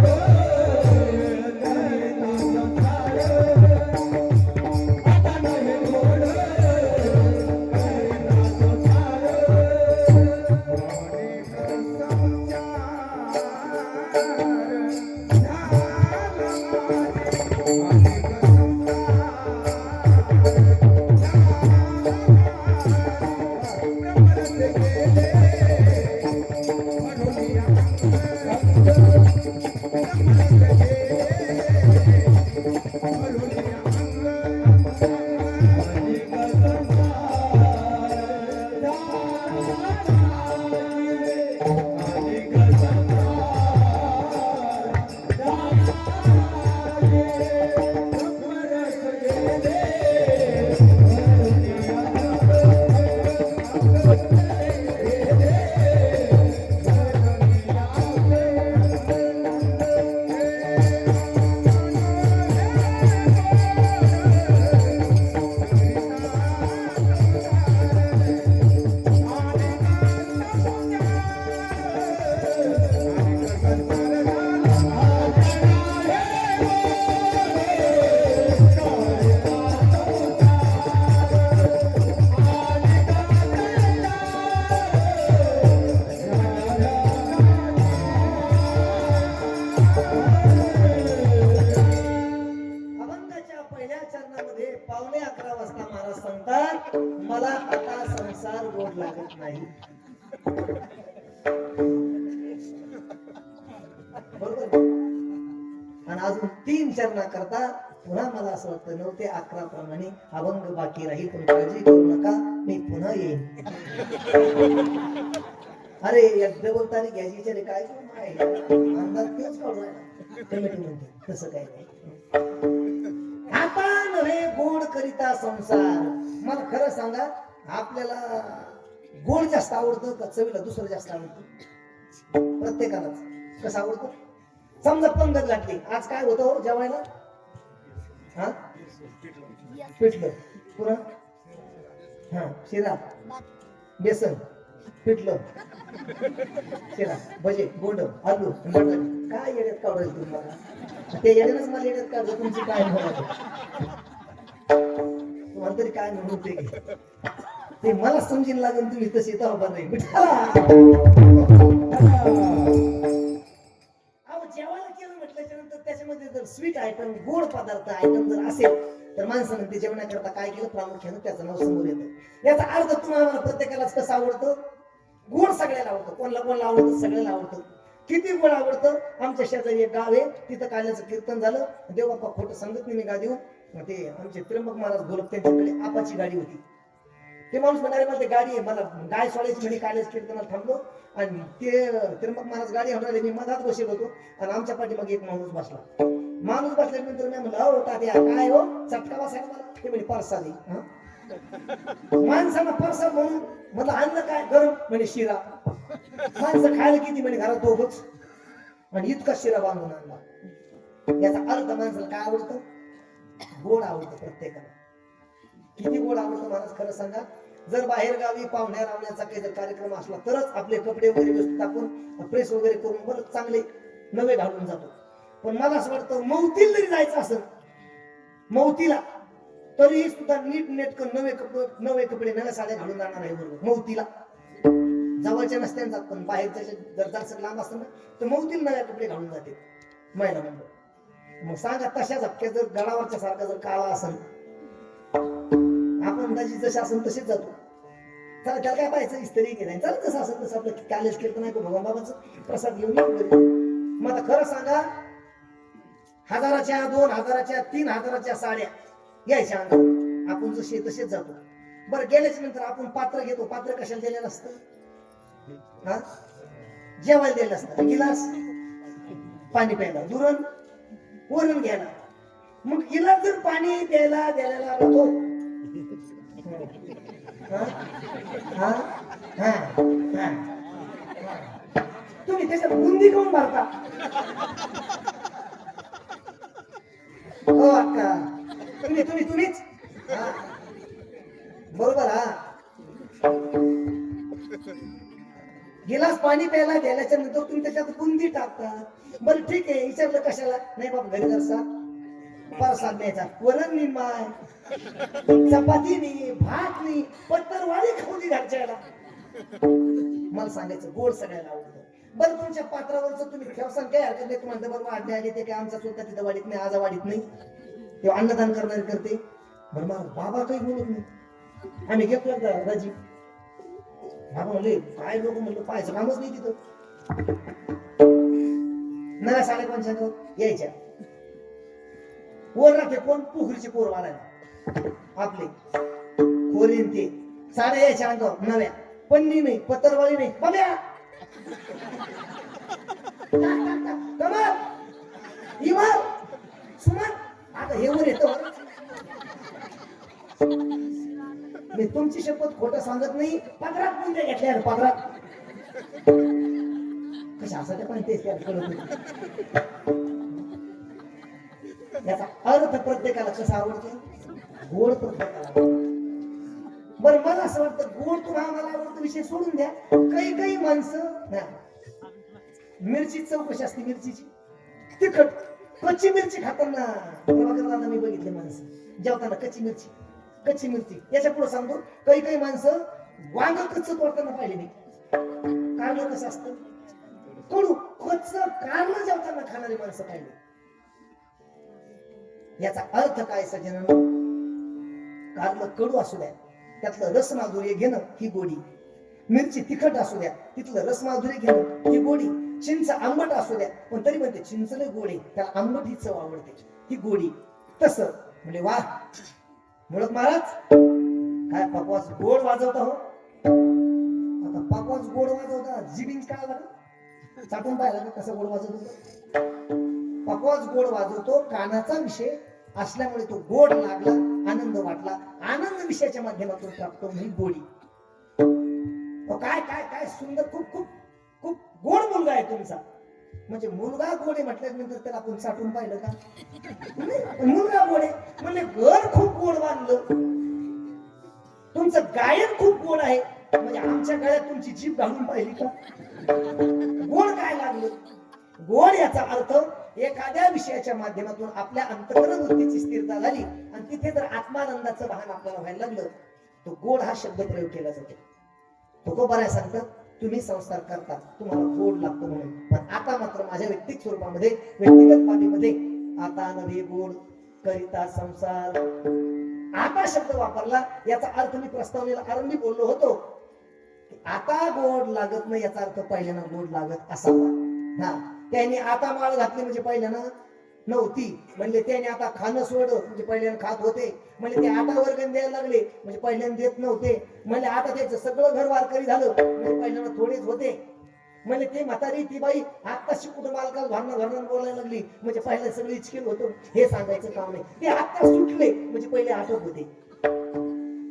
पावणे 11 वाजता महाराज सांगतात मला आता संसार गोड लागत नाही. बरोबर. आणि अजून 3 चरणा करता पुन्हा मला असं वाटतं 9 ते 11 प्रमाणे अभंग बाकी राहील. पण काळजी करू नका, मी पुन्हा येईन. अरे एकदा बोलताना घ्यायची रे काय अंदाज तेच काढू कमिटी म्हणते तसं काय नाही. आता नव्हे गोड करिता संसार. मला खरं सांगा आपल्याला गोड जास्त आवडतं का चवीला दुसरं जास्त आवडतं? प्रत्येकालाच कसं आवडतं? समजा पंगत घातली आज काय होतं जेवायला? हा पिठलं पुन्हा हा शिरा बेसन पिठलं शिरा भजे गोड आलू बटाटे काय येड्यात काढायचं तुम्हाला? ते येड्यानंच मला येड्यात काढलं. तुमची काय म्हणत तुम्हाला तरी काय म्हणून ते मला समजीन लागेल. तुम्ही तशी तर उभा नाही जेवायला केलं म्हटल्याच्या नंतर त्याच्यामध्ये जर स्वीट आयटम गोड पदार्थ आयटम जर असेल तर माणसानं ते जेवणाकरता काय केलं प्रामुख्यानं त्याचं नाव समोर येतं. याचा अर्थ तुम्हाला प्रत्येकालाच कसं आवडतं? गोड सगळ्याला आवडतं. कोणाला आवडतं? सगळ्याला आवडतं. किती गोड आवडतं? आमच्या शेजारी एक गाव आहे तिथं काल्याचं कीर्तन झालं. देवबाप्पा खोटं सांगत नाही मी गादी देऊन. ते आमचे त्र्यंबक महाराज गोलक त्यांच्याकडे आपाची गाडी होती. ते माणूस म्हणाले मला ते गाडी आहे मला गाय सोडायची म्हणजे काल्याचं कीर्तनाला थांबलो आणि ते त्र्यंबक महाराज गाडी हटवले. मी मधात बसेल होतो आणि आमच्या पाठीमागे एक माणूस बसला. माणूस बसल्यानंतर मी म्हणलं हो तात्या काय हो चटका बसायला मला? ते म्हणजे परसादी. माणसाला परसाद म्हणून म्हटलं अन्न काय गरम म्हणजे शिरा. माणसं खायला किती म्हणजे घरात दोघच आणि इतका शिरा बांधून आणला. याचा अर्थ माणसाला काय आवडतं? गोड आवडतं प्रत्येकाला. किती गोड आवडतं महाराज खरं सांगा. जर बाहेर गावी पाहुण्या रावण्याचा काही जर कार्यक्रम असला तरच आपले कपडे वगैरे व्यवस्थित टाकून प्रेस वगैरे करून बरं चांगले नवे घालून जातो. पण मला असं वाटतं मौतीला जरी जायचं असेल मौतीला तरी सुद्धा नीट नेटकं नवे कपडे नव्या साड्या घालून जाणार आहे. बरोबर मौतीला जवळच्या नसत्याने जात पण बाहेरच्या जर जास्त लांब असतं ना तर मौतीला नव्या कपडे घालून जाते महिला मंडळ. मग सांगा तशा झपक्या जर गळावरच्या सारखा जर काळा असेल आपण अंदाजी जसे असेल तसेच जातो. चला त्याला काय पाहायचं इस्त्री केलं चला तसं असेल तसं आपलं कॉलेज केलं नाही भगवान बाबाचं प्रसाद घेऊन येऊ. मग आता खरं सांगा 1000च्या 2000च्या 3000च्या साड्या यायच्या अंगावर आपण जसे तसेच जातो. बरं गेल्याच्या नंतर आपण पात्र घेतो. पात्र कशाला दिलेलं असतं? हा जेवायला दिलेलं असतं. गिलास पाणी प्यायला दुरण वरण घ्यायला. मग गिलास जर पाणी प्यायला द्यायला लागतो तुम्ही त्याच्यात बुंदी खाऊन भरता हो अक्का तुम्हीच बरोबर. गिलास पाणी प्यायला द्यायच्या नंतर तुम्ही त्याच्यात बुंदी टाकता. बरं ठीक आहे विचारलं कशाला? नाही बाबा घरी जरसा परसाद द्यायचा. वरण नाही माय चपाती नाही भात नाही पत्तरवाडी खाऊ दे घरच्याला. मला सांगायचं गोड सगळ्याला आवडतं. बरं तुमच्या पात्रावरचं तुम्ही ठेवसान काय हरकत नाही. तुम्हाला बरोबर वाढले आले ते काय आमचा स्वतः तिथं वाढीत नाही आज वाढीत नाही ते अन्नदान करणारे करते. बरं मला बाबा काही बोलत नाही. आम्ही घेतलं दादाजी बाबा म्हणले काय लोक म्हणलं पाहायचं कामच नाही तिथं. नव्या साड्या पंचांगावर यायच्या वर राहते कोण पुखरीचे पोर वाढायला आपले खोरीन ते साड्या यायच्या अंगावर नव्या पन्नी नाही पत्तरवाळी नाही बघ्या कमल इमार सुमन आता हे वर येतो. मी तुमची शपथ खोटं सांगत नाही. पदरात म्हणजे घेतल्या पदरात कशा असा पण तेच कळत. याचा अर्थ प्रत्येकाला कसा आवडतो? गोड प्रत्येकाला. बरं मला असं वाटतं गोड तुम्हाला मला आवडतो विषय सोडून द्या. काही माणसं मिरची चौकशी असते मिरचीची तिखट कच्ची मिरची खाताना प्रभाकरला मी बघितले माणसं जेवताना कच्ची मिरची. याच्या पुढे सांगतो काही माणसं वांग कच्च तोडताना पाहिले मी. कारलं कसं असतं कडू कच्च कारलं जेवताना खाणारी माणसं पाहिली. याचा अर्थ काय सज्जनांनो? कारलं कडू असू द्या त्यातलं रसमाधुर्य घेणं ही गोडी, मिरची तिखट असू द्या तिथलं रसमाधुर्य घेणं ही गोडी, चिंच आंबट असू द्या पण तरी म्हणते चिंच लय गोड आहे त्याला आंबट ही चव आवडते ही गोडी. तसं म्हणजे वा मुळक महाराज काय पकवास गोड वाजवता हो. आता पकवास गोड वाजवता जिबिंग काय लागलं चाटून पाहिलं का कसं गोड वाजवतो. पकवास गोड वाजवतो कानाचा विषय असल्यामुळे तो गोड लागला आनंद वाटला आनंद विषयाच्या माध्यमातून प्राप्त होईल गोडी. काय काय काय सुंदर खूप खूप खूप गोड मुलगा आहे तुमचा. म्हणजे मुलगा गोड आहे म्हटल्यानंतर त्याला आपण चाटून पाहिलं का मुलगा गोड आहे म्हणजे घर खूप गोड बांधलं. तुमचं गायन खूप गोड आहे म्हणजे आमच्या गळ्यात तुमची जीभ घालून पाहिली का गोड काय लागलं. गोड याचा अर्थ एखाद्या विषयाच्या माध्यमातून आपल्या अंतःकरण वृत्तीची स्थिरता झाली आणि तिथे जर आत्मानंदाचं भान आपल्याला व्हायला लागलं तो गोड हा शब्द प्रयोग केला जातो. तुकोबाराय सांगतात तुम्ही संस्कार करता तुम्हाला गोड लागतो म्हणून पण आता मात्र माझ्या व्यक्तिगत स्वरूपामध्ये व्यक्तिगत बाबीमध्ये आता नवे गोड करिता संसार. आता शब्द वापरला याचा अर्थ मी प्रस्तावनेला आरंभी बोललो होतो आता गोड लागत नाही याचा अर्थ पहिल्यानं गोड लागत असावा. हा त्यांनी आता माळ घातली म्हणजे पहिल्यानं नव्हती म्हणजे त्याने आता खाणं सोडलं म्हणजे पहिल्यानं खात होते म्हणजे ते आता वर्गण द्यायला लागले म्हणजे पहिल्यानं देत नव्हते म्हणजे आता त्याचं सगळं घर वारकरी झालं म्हणजे पहिल्यानं थोडेच होते म्हणजे ते म्हातारी ती बाई आत्ताशी कुठं मालकाला भरणं बोलायला लागली म्हणजे पहिल्या सगळं इचकेल होतं हे सांगायचं काम नाही. ते आता सुटले म्हणजे पहिले आटोप होते.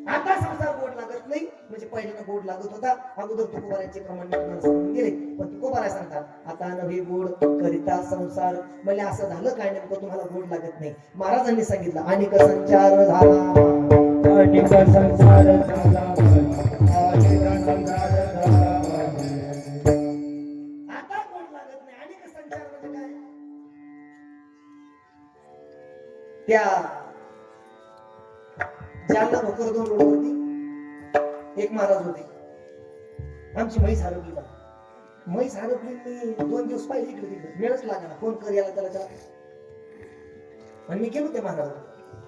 आता संसार गोड लागत नाही म्हणजे पहिल्यानं गोड लागत होता. अगोदर तुकोबारायांचे प्रमाण सांगून गेले पण तुकोबाराय सांगतात आता नवे गोड करिता संसार म्हणजे असं झालं काय नेमकं तुम्हाला गोड लागत नाही. महाराजांनी सांगितलं अनेक संचार झाला अनेक संसार झाला अनेक संसार झाला आता गोड लागत नाही. अनेक संचार म्हणजे काय त्या जालना भोकरदन रोडवरती एक महाराज होते. आमची म्हैस हरपली बा. म्हैस हरपली मी 2 दिवस पाहिजे इकडे तिकडे मिळच लागला फोन कर याला त्याला आणि मी गेलो ते महाराज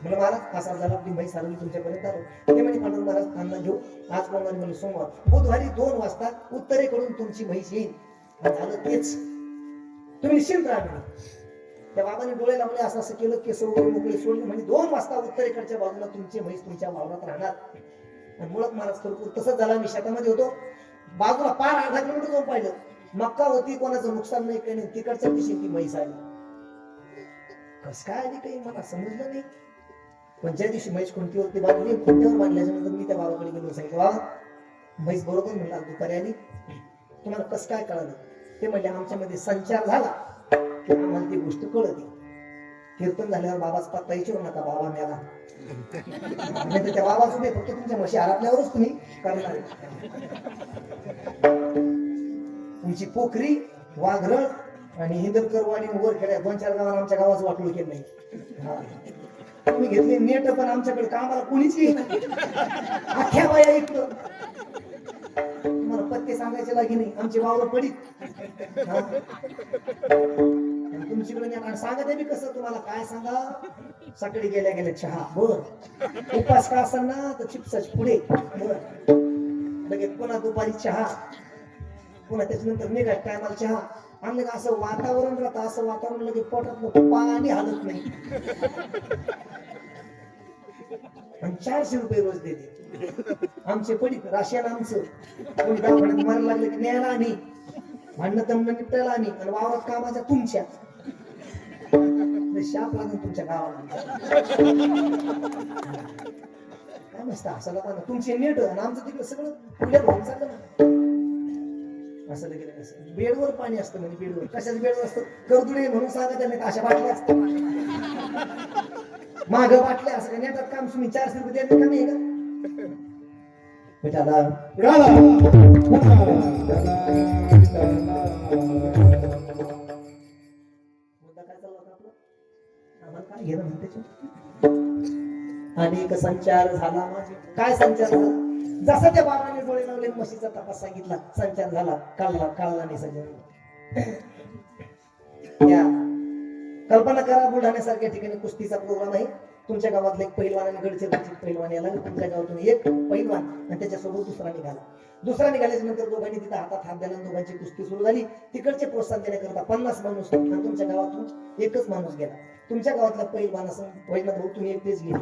म्हणलं महाराज असा झाला आपली म्हैस हरवली तुमच्यापर्यंत आलो. ते म्हणे पांडुरंग महाराज त्यांना घेऊ आज मंगळवारी म्हणजे सोमवार बुधवारी 2 वाजता उत्तरेकडून तुमची म्हैस येईल. झालं तेच तुम्ही निश्चिंत राहा. त्या बाबाने डोळे लावले असं असं केलं केस वगैरे मोकळे सोडले म्हणजे 2 वाजता उत्तरेकडच्या बाजूला तुमची म्हैस तुमच्या वावरात राहणार. आणि मुळक महाराज खरोखर तसंच झाला. मी शेतामध्ये होतो बाजूला पार अर्धा किलोमीटर जाऊन पाहिलं मक्का होती कोणाचं नुकसान नाही काही नाही तिकडच्या दिवशी ती म्हैस आली. कस काय आली काही मला समजलं नाही पण ज्या दिवशी म्हैस कोणतीवरती बांधली कोणत्यावर बांधल्याच्या नंतर मी त्या बाबाकडे गेलो सांगितलं बाबा म्हैस बरोबर म्हणला दुपारी आली तुम्हाला कस काय कळलं. ते म्हणजे आमच्यामध्ये संचार झाला की आम्हाला ती गोष्ट कळती. कीर्तन झाल्यावर बाबाच पत्ता विचारू नका बाबा मेला नाही त्या बाबाच उभे फक्त तुमच्या म्हशी हरपल्यावरच तुम्ही करणार. तुमची पोखरी वाघरळ आणि हिंदरकरवाडी वरखेड्या 2-4 गावांना आमच्या गावाचं वाटलं केलं नाही. तुम्ही घेतले नेट पण आमच्याकडे कामाला कोणीच येईल अख्ख्या बाया इकडं तुम्हाला पत्ते सांगायचे लागे नाही आमची वावर पडीत तुमच्याकडे सांगा ते कसं तुम्हाला काय सांगा. सकाळी गेल्या गेल्या चहा बर उपास का असेल ना तर चिप्साची पुढे बर लगेच पुन्हा दुपारी चहा पुन्हा त्याच्यानंतर निघा टायमाला चहा आम्ही असं वातावरण राहतं असं वातावरण लगेच पोटात पाणी हालत नाही. आणि 400 रुपये रोज देते आमचे पडीत राशियान आमचं कोणी दवाखान्यात मारायला लागले की न्यायला आणि भांडणं तंडणं निपटायला आणि वावरात कामाच्या तुमच्या शाप लागून तुमच्या गावाला काय मस्त असं ना तुमचे नेट आणि आमचं तिकडे सगळं पुढे होऊन चाललं ना असं लगेच कसं बेडवर पाणी असतं म्हणजे बेडवर कशाच बेडवर असतं करदुडे म्हणून सांगा त्यांनी अशा बाटल्या असतात माग बाटल्या असं नेटात काम तुम्ही 400 रुपये द्यायला कमी आहे का बेटाला काय घेणं म्हणते अनेक संचार झाला माझे. काय संचार झाला जसं त्या बाबाने डोळे लावले म्हशीचा तपास सांगितला संचार झाला काढला नाही संचार. या कल्पना करा बुलढाण्यासारख्या ठिकाणी कुस्तीचा प्रोग्राम आहे तुमच्या गावातले एक पैलवान आणि गडचिरोलीचे पैलवान याला तुमच्या गावातून एक पैलवान आणि त्याच्यासोबत दुसरा निघाल्याच्या नंतर दोघांनी तिथं हातात हात द्यायला दोघांची कुस्ती सुरू झाली. तिकडचे प्रोत्साहन देण्याकरता 50 माणूस आणि तुमच्या गावातून एकच माणूस गेला. तुमच्या गावातला पैलवान असं वैजनाथ भाऊ तुम्ही एकटेच गेले.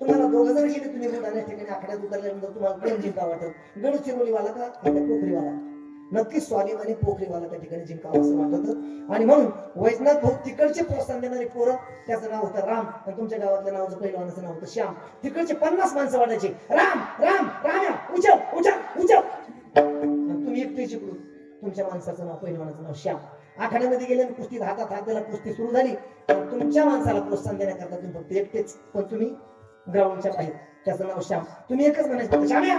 तुम्हाला दोघं जण गेले. तुम्ही बुलढाणा ठिकाणी आखाड्यात उतरल्यानंतर तुम्हाला कोण जिंका वाटत, गडचिरोलीवाला का पोखरीवाला? नक्कीच स्वाभिमानी पोखरीवाला त्या ठिकाणी जिंकावं असं वाटत. आणि म्हणून वैजनाथ भाऊ तिकडचे प्रोत्साहन देणारे पोरं, त्याचं नाव होतं राम आणि तुमच्या गावातल्या नावाचं पहिलवानाचं नाव होतं श्याम. तिकडचे 50 माणसं वाटायचे, राम राम राम्या उचल उचल उचल. तुम्ही एकटे जिंकलो. तुमच्या माणसाचं नाव पहिलवानाचं नाव श्याम. आखाड्यामध्ये गेले कुस्तीत हातात हात द्यायला कुस्ती सुरू झाली. तुमच्या माणसाला प्रोत्साहन देण्याकरता तुम्ही फक्त एकटेच, पण तुम्ही ग्राउंडच्या बाहेर. त्याचं नाव श्याम. तुम्ही एकच म्हणायचं, श्याम्या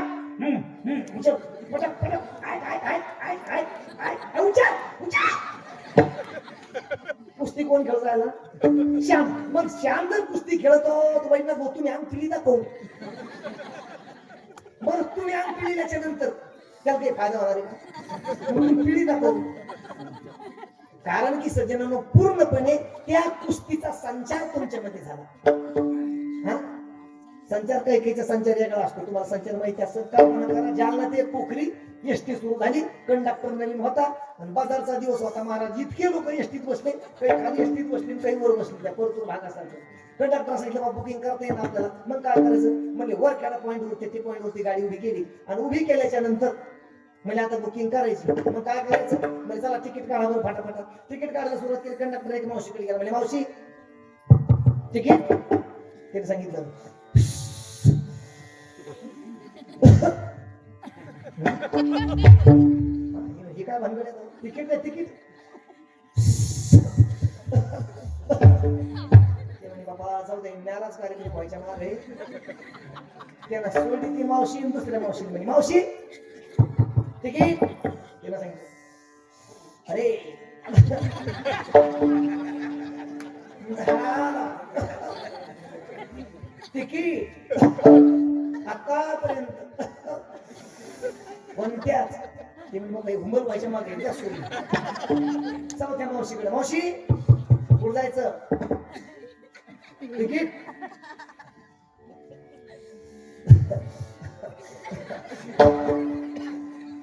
उचल पटक पटक I I I I I I उचल उचल. कुस्ती कोण खेळत राहिला? श्याम. मग श्याम जर कुस्ती खेळतो तर वैजनाथ भाऊ तुम्ही अंग पिढी दाखवू. बरं तुम्ही अंग पिढील्याच्या नंतर त्याला काही फायदा होणार आहे का? पिढी दाखवू. कारण की सज्जनांनो पूर्णपणे त्या कुस्तीचा संचार तुमच्यामध्ये झाला. हा संचार कैकेचा संचार वेगळा असतो. तुम्हाला संचार माहिती असेल कल्पना करा. जालना ते पोखरी एसटी सुरू झाली. कंडक्टर नवीन होता आणि बाजारचा दिवस होता. महाराज इतके लोक एसटीत बसले, काही खाली एसटीत बसले, काही वर बसले. त्या परतूर भागासारखं कंडक्टर सांगितलं बुकिंग करता येईल आपल्याला. मग काय करायचं म्हणजे वर खेळा पॉईंट वरती ते पॉईंट वरती गाडी उभी केली आणि उभी केल्याच्या नंतर म्हणजे आता बुकिंग करायची. मग काय करायचं म्हणजे चला तिकीट काढावं फाटाफाटा. तिकीट काढायला सुरुवात केली. कंडक्टर एक मावशीकडे गेला म्हणजे मावशी तिकीट. त्याने सांगितलं हे काय भानगड आहे? तिकीट आहे तिकीट. ते म्हणे बाबा जाऊ दे नाराज कार्यक्रम व्हायच्या मारे. त्यांना सोडली ती मावशी दुसऱ्या मावशी म्हणे मावशी तिकीट. त्याला सांगितलं अरे तिकीट आतापर्यंत कोणत्याच ते मग हुंबल व्हायच्या मागे एकदा सोडली. चौथ्या मावशीकडे मावशी पुढे जायचं तिकीट.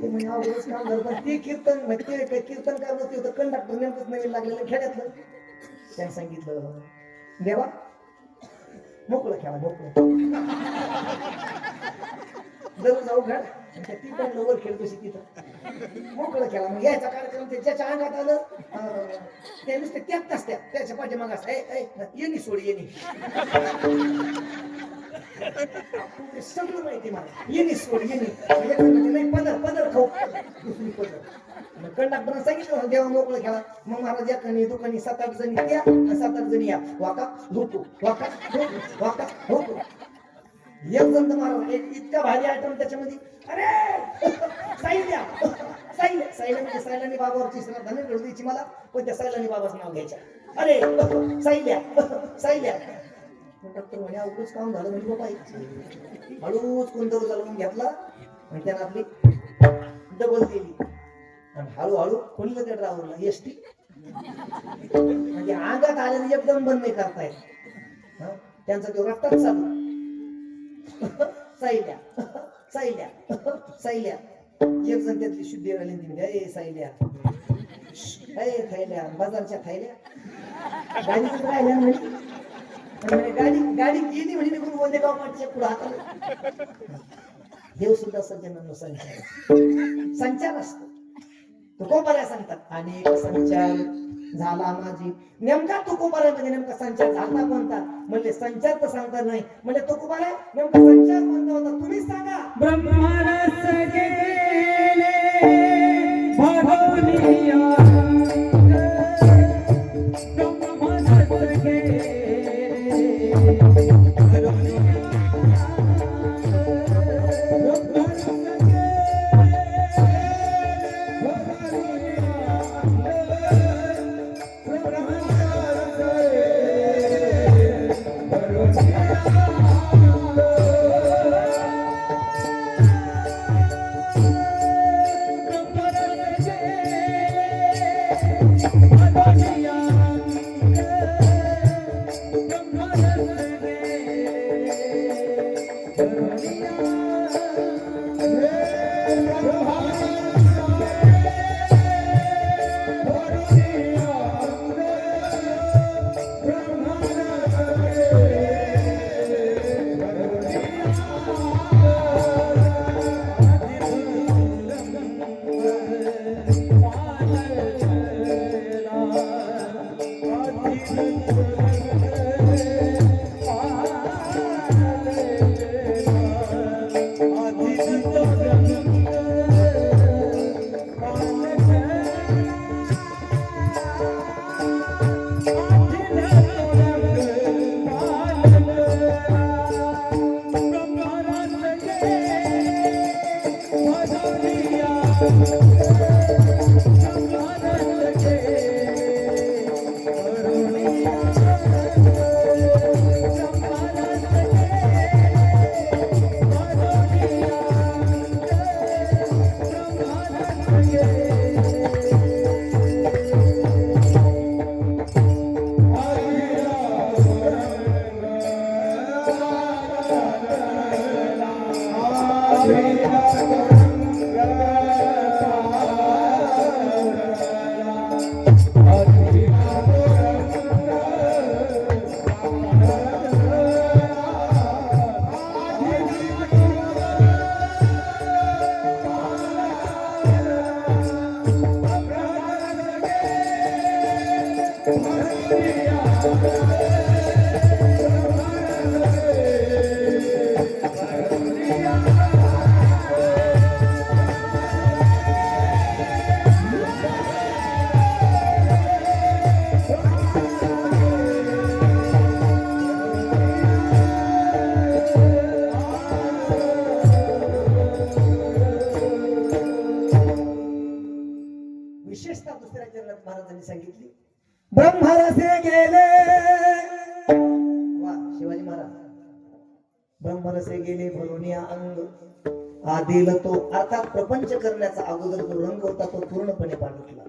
ते म्हणजे अवघडच काम झालं. पण ते कीर्तन ते कीर्तन करणं ते होतं कंडक्टर नेमकंच नवीन लागलेलं खेड्यातलं. त्याने सांगितलं देवा मोकळं खेळा मोकळं. दररोज अवघड ती पण वर खेळतोशी तिथं मोकळं खेळा. मग यायचा कार्यक्रम ते ज्याच्या अंगात आलं त्या नुसते त्यात नसत्या त्याच्या पाठीमाग येणी सोड येणी. सगळं माहिती मला येणी सोड येणी नाही पदर पदर खाऊ दुसरी पदर. कंडक्टर सांगितलं देवा मोकळं खेळा. मग महाराज एकानी दुकानी 7-8 जणी या 7-8 जणी या वाका झोपू वाका झोपू वाका झोपू. एक जण तर महाराज इतका भारी आयटम त्याच्यामध्ये अरे साईल्या साईल्या साईला म्हणजे सायलानी बाबावरची श्रद्धा नाही घडलीची मला. पण त्या सायलानी बाबाचं नाव घ्यायच्या. अरे साईल्या साईल्या. डॉक्टर म्हणे अवघडच काम झालं म्हणजे बाबा. हळूच कोणतं चालवून घेतला आणि त्यानं आपली डबल केली आणि हळूहळू खोललं त्या ड्रायव्हरला एसटी. म्हणजे अंगात आलेलं एकदम बंद नाही करतायत. त्यांचा तो रक्ताच चालू साईल्या साईल्या साईल्या. एक जण त्यातली शुद्धी राहिली ती म्हणजे ए साईल्या ए थैल्या बाजारच्या थैल्या गाडीतच राहिल्या म्हणजे गाडी गाडी गेली म्हणजे निघून बोलते गाव पाठच्या पुढे हाताला. देव सुद्धा सज्जनांनो संचार संचार असतो. तुकोबाऱ्या सांगतात अनेक संचार झाला माझी. नेमका तुकोबाऱ्यामध्ये नेमका संचार झाला कोणता म्हणजे संचार तर सांगता नाही म्हणजे तुकोबाऱ्या नेमका संचार कोणता होता तुम्ही सांगा. ब्रह्मरस गेले भगवनिया ब्रह्मरस गेले विशेषतः दुसऱ्या चरणात महाराजांनी सांगितली ब्रह्मरसे गेले वा शिवाजी महाराज ब्रह्मरसे गेले भरून या अंग आदिल तो अर्थात प्रपंच करण्याचा अगोदर जो रंग होता तो पूर्णपणे पालटला.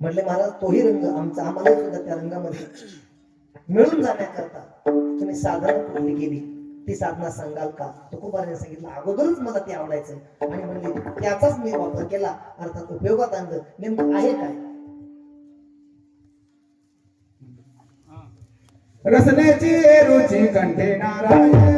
म्हटले महाराज तोही रंग आम्हाला सुद्धा त्या रंगामध्ये मिळून जाण्याकरता तुम्ही साधना कुठली केली ती साधना सांगाल का. तुकोबाराने सांगितलं अगोदरच मला ते आवडायचं आणि म्हणले त्याचाच मी वापर केला अर्थात उपयोगात आणलं. नेमकं आहे काय. रसनेची रुची कंठे नारायण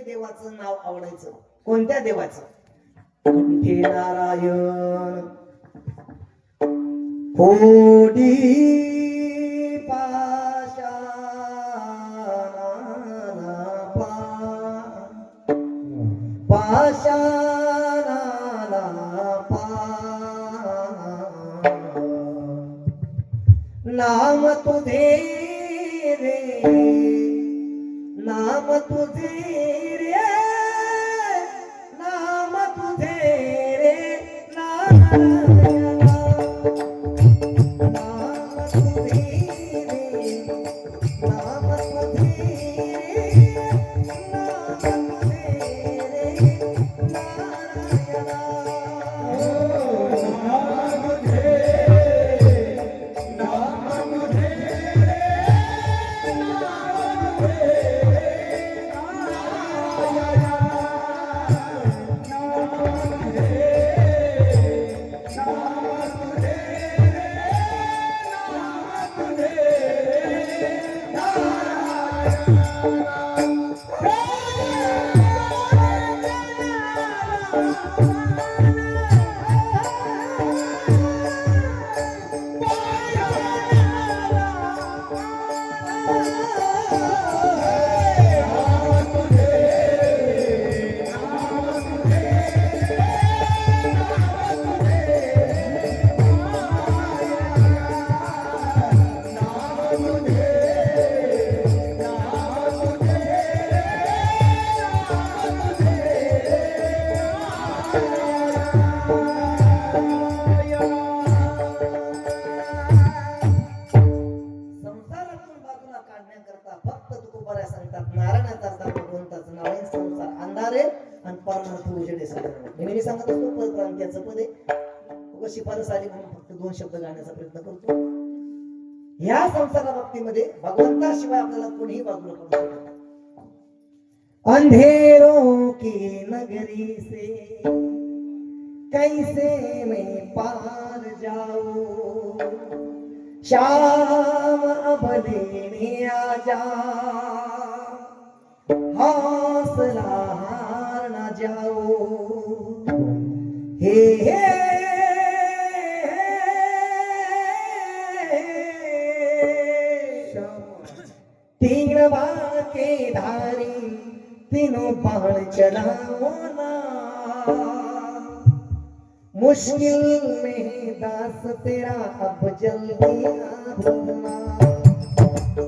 देवाचं नाव आवडायचं. कोणत्या देवाचं. कंठे नारायण होडी पाशानाला पा नाम तुझे रे नाम तुझे रे नाम तुझे रे नारायणा नाम तुझे रे नाम तुझे रे नाम तुझे रे नारायणा नाम आणि परमार्थ उजेडे साधारण. मी नेहमी सांगत असतो परप्रांत्याचं पद आहे. उगाच शिफारस आली म्हणून फक्त 2 शब्द गाण्याचा प्रयत्न करतो. ह्या संसारा बाबतीमध्ये भगवंताशिवाय आपल्याला कोणीही बाजूला करू शकत नाही. अंधेरों की नगरी से कैसे मैं पार जाऊं, शाम अब लेने आजा, हौसला हार ना जाओ. हे तीन बाण के धारी तीनों बाण चलाओ ना, मुश्किल में दास तेरा अब जल्दी आना.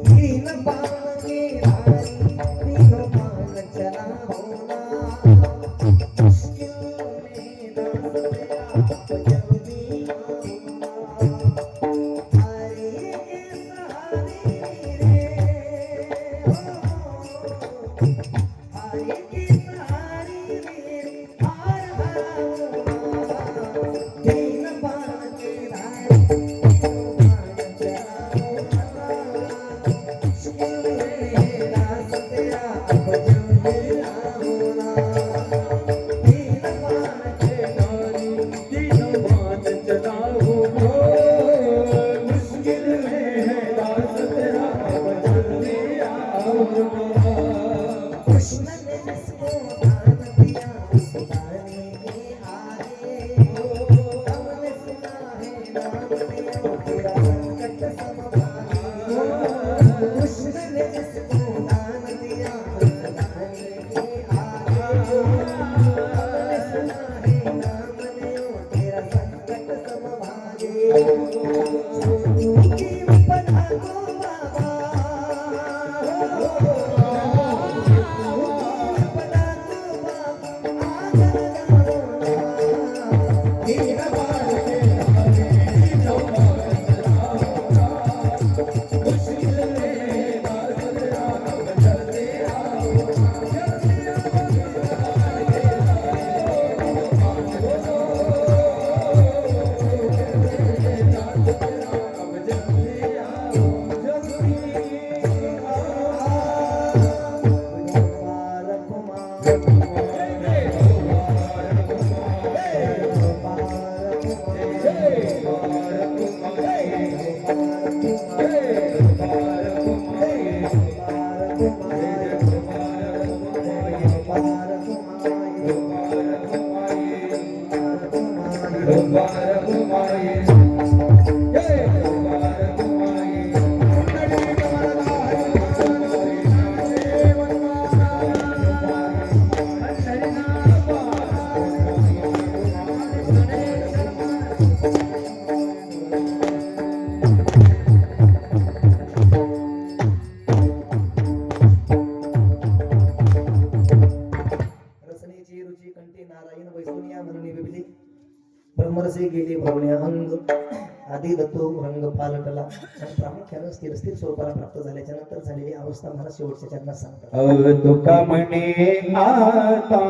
तीन बाण के धारी तीनों बाण चलाओ ना, मुश्किल में दास तेरा अब जल्दी आना. हरे सहारे ब्रह्मरसे गेले भरवण्या अंग आधी दत्तो रंग पालटला. प्रामुख्यानं स्थिर स्थिर स्वरूपाला प्राप्त झाल्याच्या नंतर झालेली अवस्था मला शेवटच्या चरणात सांगतात. तुका म्हणे आता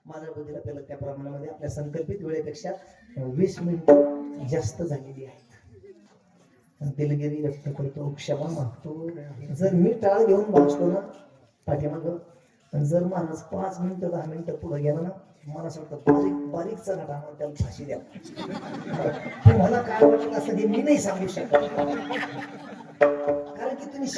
माझ्या बुद्धीला पेलत त्या प्रमाणामध्ये आपल्या संकल्पित वेळेपेक्षा 20 मिनिट जास्त झालेली आहेत. दिलगिरी व्यक्त करतो, क्षमा मागतो. जर मी टाळ घेऊन भासतो ना पाठीमाग, जर महाराज 5 मिनिटं 10 मिनिटं पुढे गेला ना, मला असं वाटतं बारीक बारीकचा घटा आणून त्याला फाशी द्या. तुम्हाला काय वाटत असं हे मी नाही सांगू शकत, कारण की तुम्ही